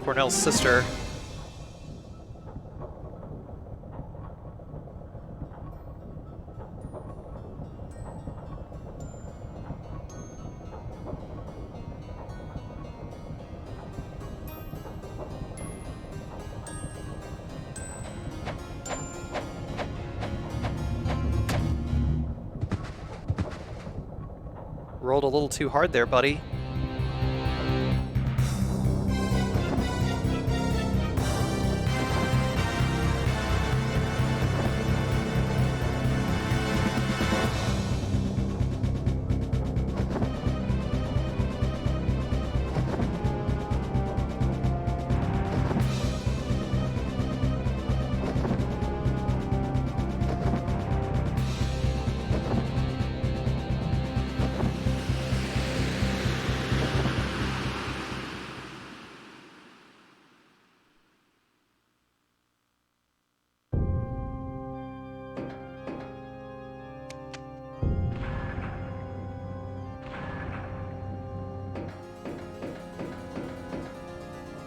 Cornell's sister. Rolled a little too hard there, buddy.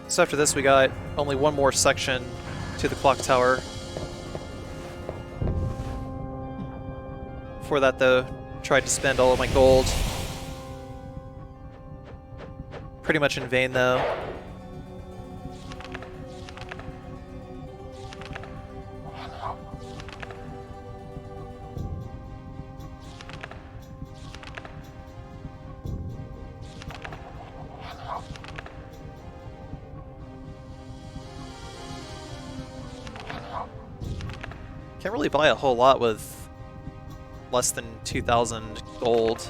So after this we got only one more section to the clock tower. Before that though, tried to spend all of my gold. Pretty much in vain though. Can't really buy a whole lot with less than 2,000 gold.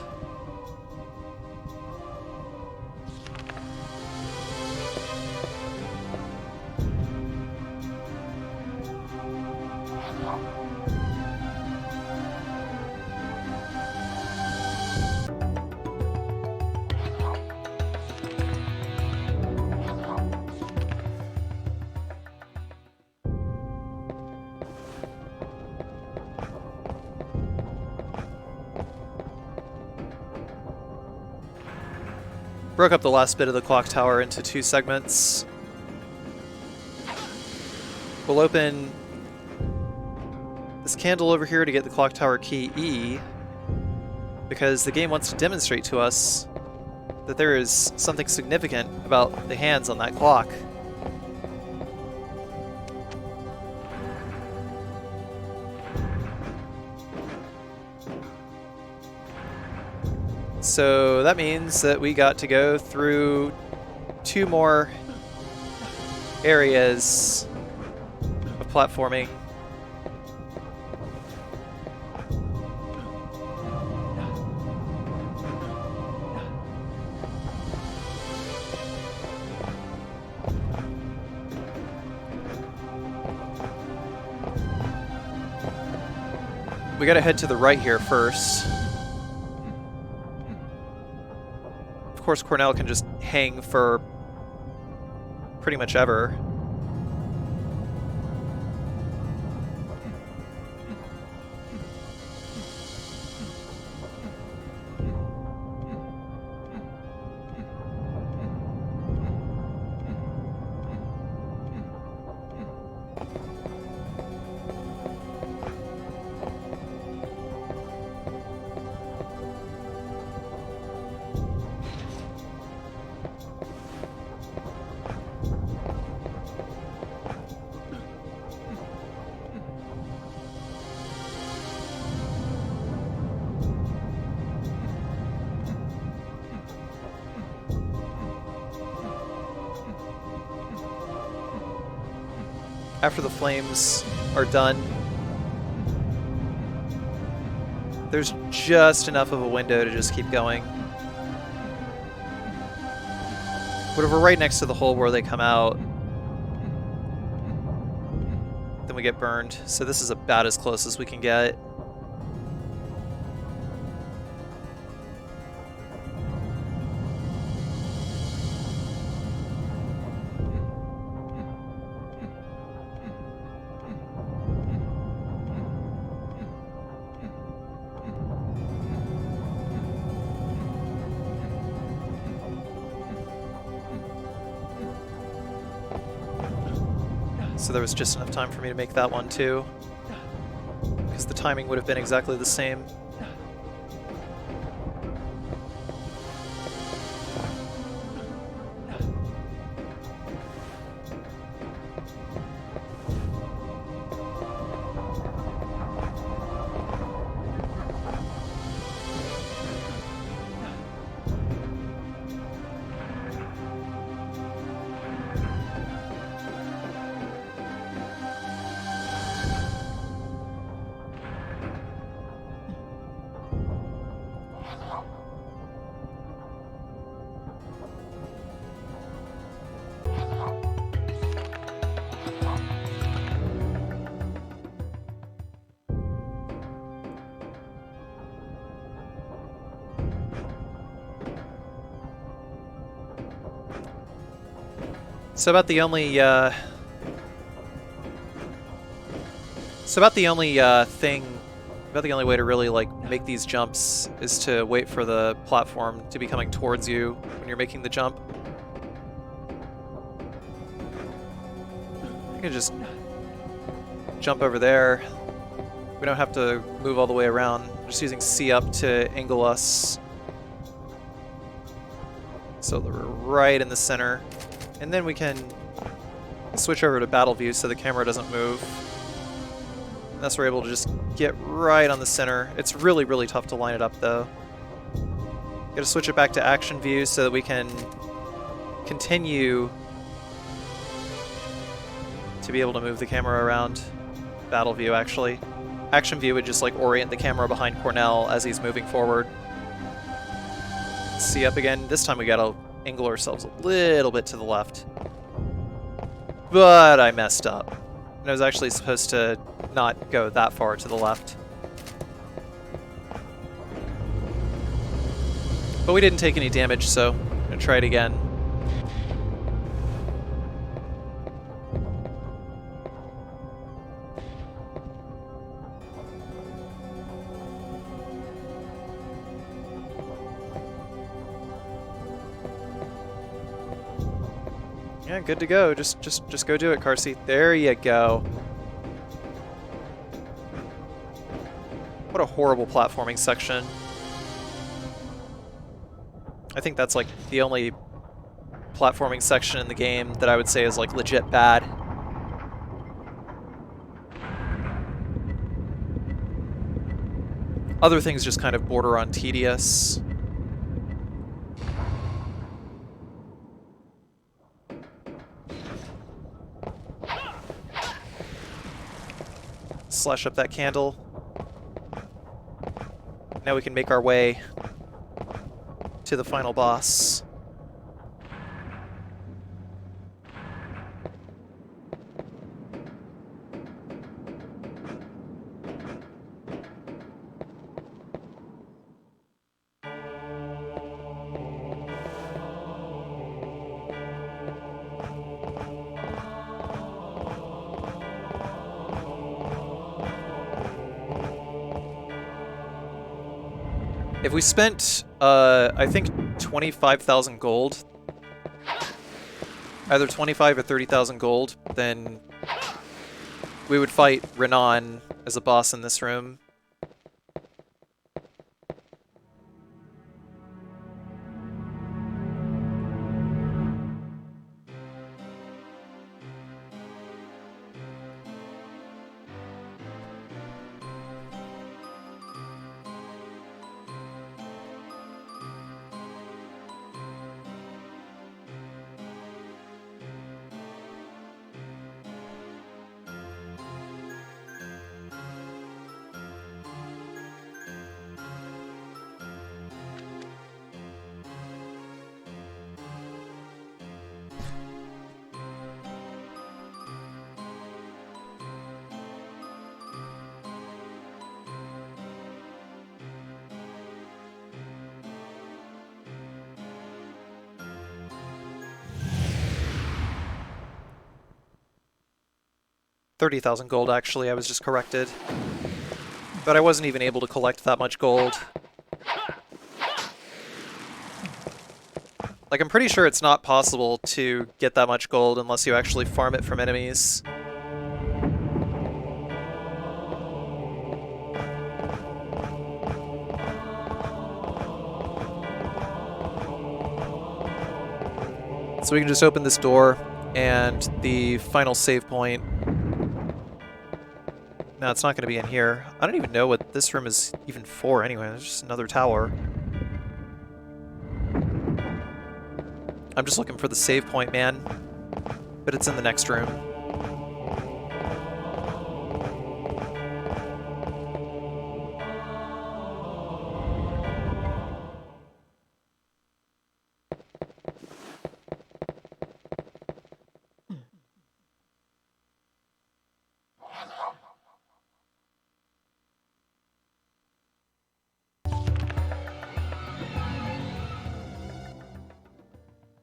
Broke up the last bit of the clock tower into two segments. We'll open this candle over here to get the clock tower key E, because the game wants to demonstrate to us that there is something significant about the hands on that clock. So that means that we got to go through two more areas of platforming we gotta head to the right here first. Of course, Cornell can just hang for pretty much ever. After the flames are done, there's just enough of a window to just keep going. But if we're right next to the hole where they come out, then we get burned. So this is about as close as we can get. So there was just enough time for me to make that one too, because the timing would have been exactly the same. So about the only way to really like make these jumps is to wait for the platform to be coming towards you when you're making the jump. You can just jump over there. We don't have to move all the way around. I'm just using C up to angle us. So that we're right in the center. And then we can switch over to battle view so the camera doesn't move. And thus we're able to just get right on the center. It's really, really tough to line it up though. Gotta switch it back to action view so that we can continue to be able to move the camera around. Battle view, actually. Action view would just like orient the camera behind Cornell as he's moving forward. See up again. This time we gotta angle ourselves a little bit to the left. But I messed up. And I was actually supposed to not go that far to the left. But we didn't take any damage, so I'm gonna try it again. Yeah, good to go. Just go do it, Carcy. There you go. What a horrible platforming section. I think that's like the only platforming section in the game that I would say is like legit bad. Other things just kind of border on tedious. Slash up that candle. Now we can make our way to the final boss. If we spent, I think 25,000 gold, either 25 or 30,000 gold, then we would fight Renan as a boss in this room. $30,000 gold, actually, I was just corrected. But I wasn't even able to collect that much gold. Like, I'm pretty sure it's not possible to get that much gold unless you actually farm it from enemies. So we can just open this door, and the final save point... No, it's not going to be in here. I don't even know what this room is even for anyway. There's just another tower. I'm just looking for the save point, man. But it's in the next room.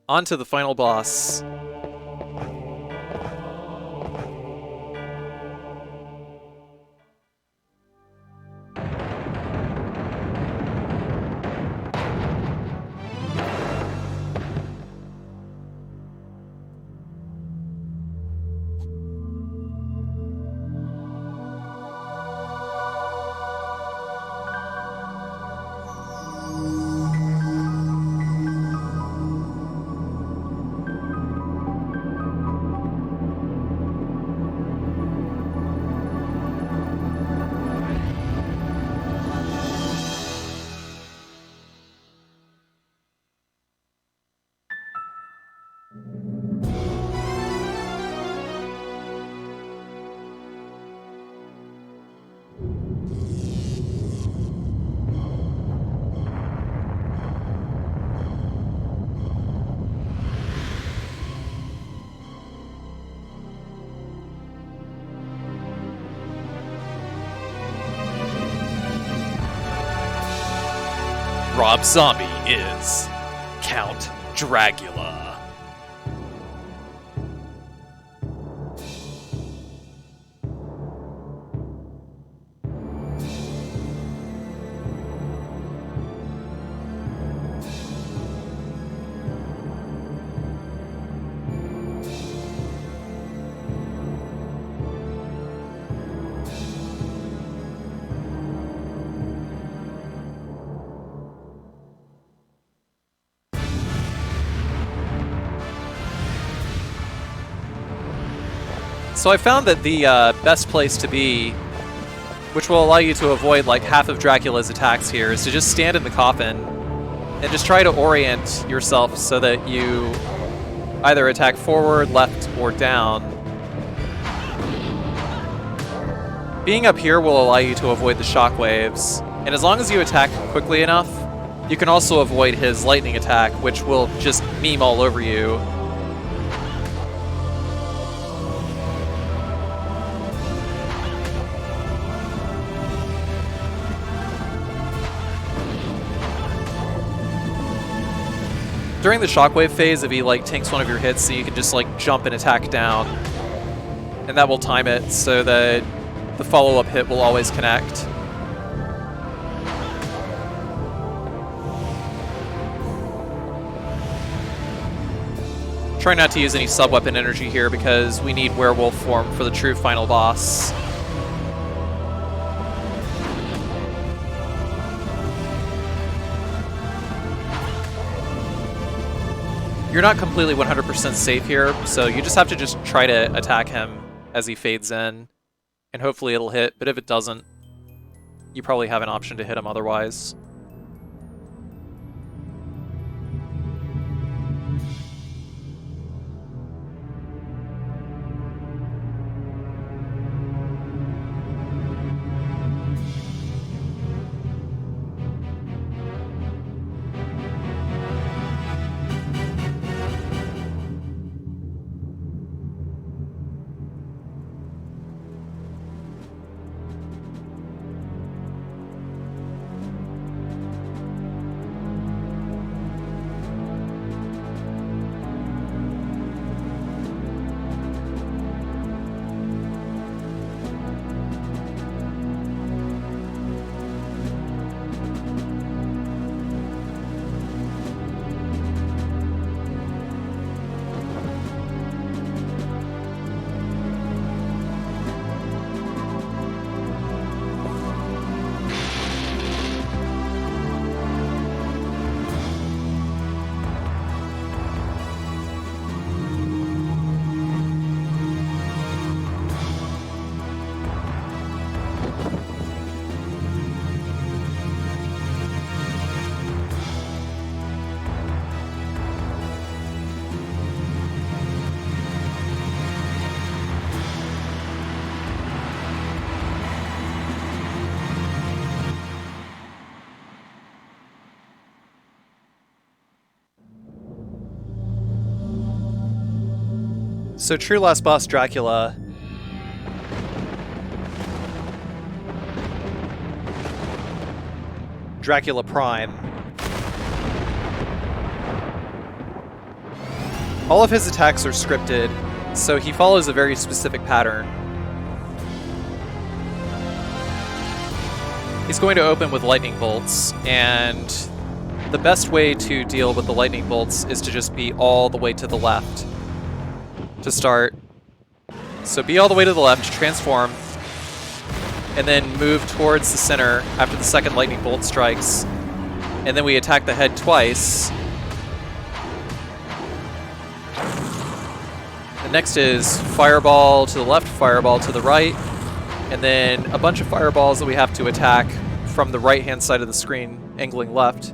On to the final boss. Rob Zombie is Count Dracula. So I found that the best place to be, which will allow you to avoid like half of Dracula's attacks here, is to just stand in the coffin and just try to orient yourself so that you either attack forward, left, or down. Being up here will allow you to avoid the shockwaves, and as long as you attack quickly enough, you can also avoid his lightning attack, which will just meme all over you. During the shockwave phase, if he like tanks one of your hits, so you can just like jump and attack down, and that will time it so that the follow-up hit will always connect. trying not to use any sub-weapon energy here because we need werewolf form for the true final boss. You're not completely 100% safe here, so you just have to just try to attack him as he fades in, and hopefully it'll hit, but if it doesn't, you probably have an option to hit him otherwise. So true last boss Dracula. Dracula Prime. All of his attacks are scripted, so he follows a very specific pattern. He's going to open with lightning bolts, and the best way to deal with the lightning bolts is to just be all the way to the left to start. So be all the way to the left, transform, and then move towards the center after the second lightning bolt strikes. And then we attack the head twice. The next is fireball to the left, fireball to the right, and then a bunch of fireballs that we have to attack from the right-hand side of the screen, angling left.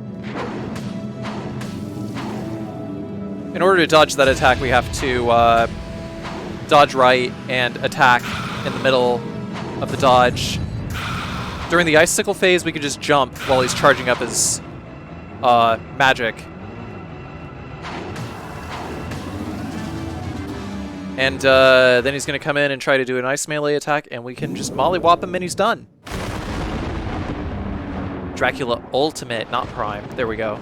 In order to dodge that attack, we have to dodge right and attack in the middle of the dodge. During the icicle phase, we can just jump while he's charging up his magic. And then he's going to come in and try to do an ice melee attack, and we can just mollywop him and he's done. Dracula Ultimate, not Prime. There we go.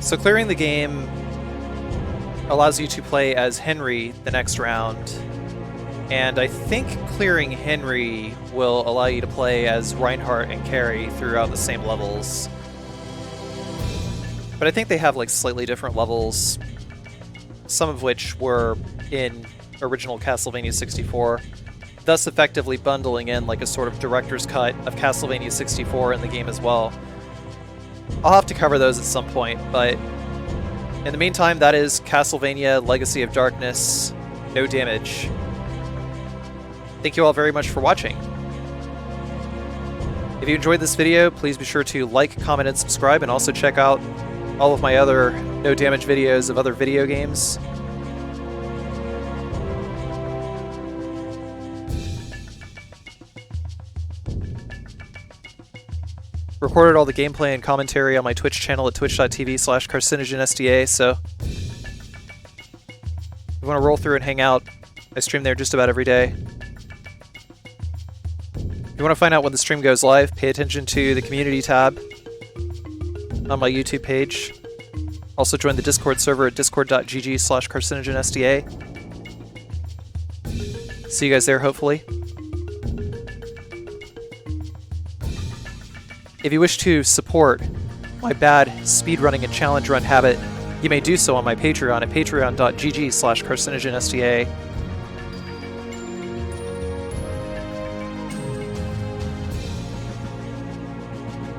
So clearing the game allows you to play as Henry the next round, and I think clearing Henry will allow you to play as Reinhardt and Carrie throughout the same levels. But I think they have like slightly different levels, some of which were in original Castlevania 64, thus effectively bundling in like a sort of director's cut of Castlevania 64 in the game as well. I'll have to cover those at some point, but in the meantime, that is Castlevania Legacy of Darkness, No Damage. Thank you all very much for watching. If you enjoyed this video, please be sure to like, comment, and subscribe, and also check out all of my other No Damage videos of other video games. Recorded all the gameplay and commentary on my Twitch channel at twitch.tv/Carcinogensda, so if you want to roll through and hang out, I stream there just about every day. If you want to find out when the stream goes live, pay attention to the community tab on my YouTube page. Also join the Discord server at discord.gg/Carcinogensda. See you guys there, hopefully. If you wish to support my bad speedrunning and challenge run habit, you may do so on my Patreon at patreon.gg/Carcinogensda.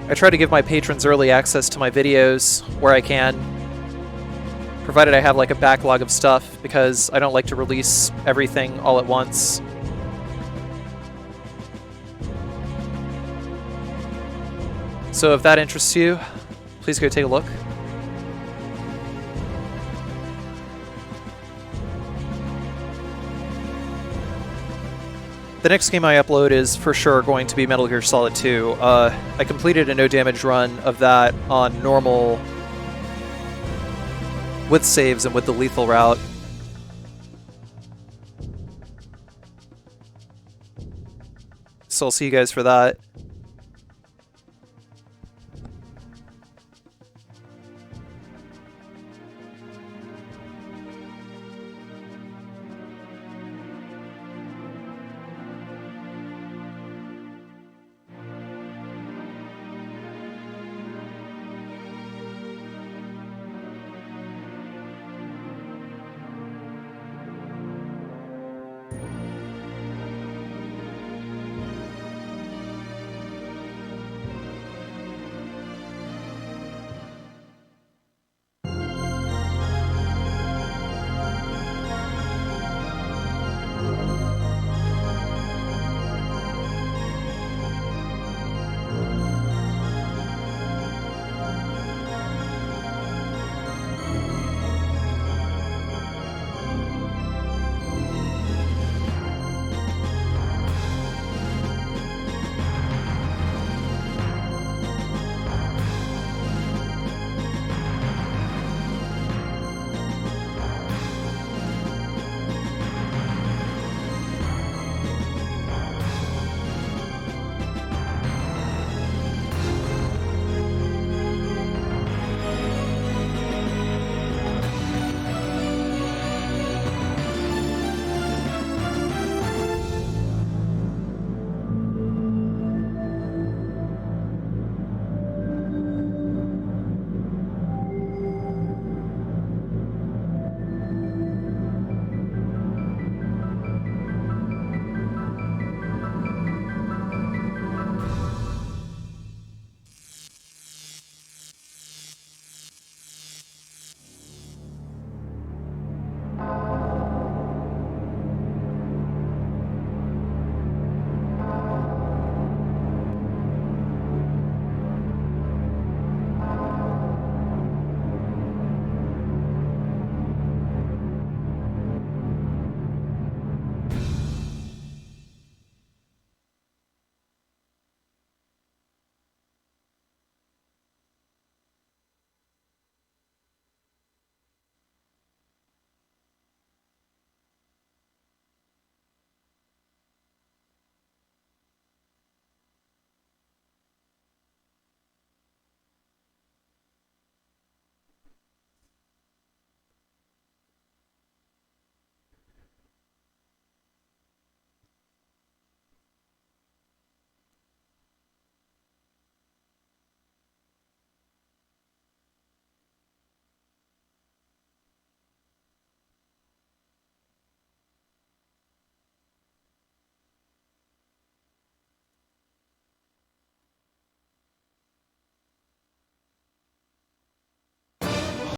I try to give my patrons early access to my videos where I can, provided I have like a backlog of stuff, because I don't like to release everything all at once. So if that interests you, please go take a look. The next game I upload is for sure going to be Metal Gear Solid 2. I completed a no damage run of that on normal with saves and with the lethal route. So I'll see you guys for that.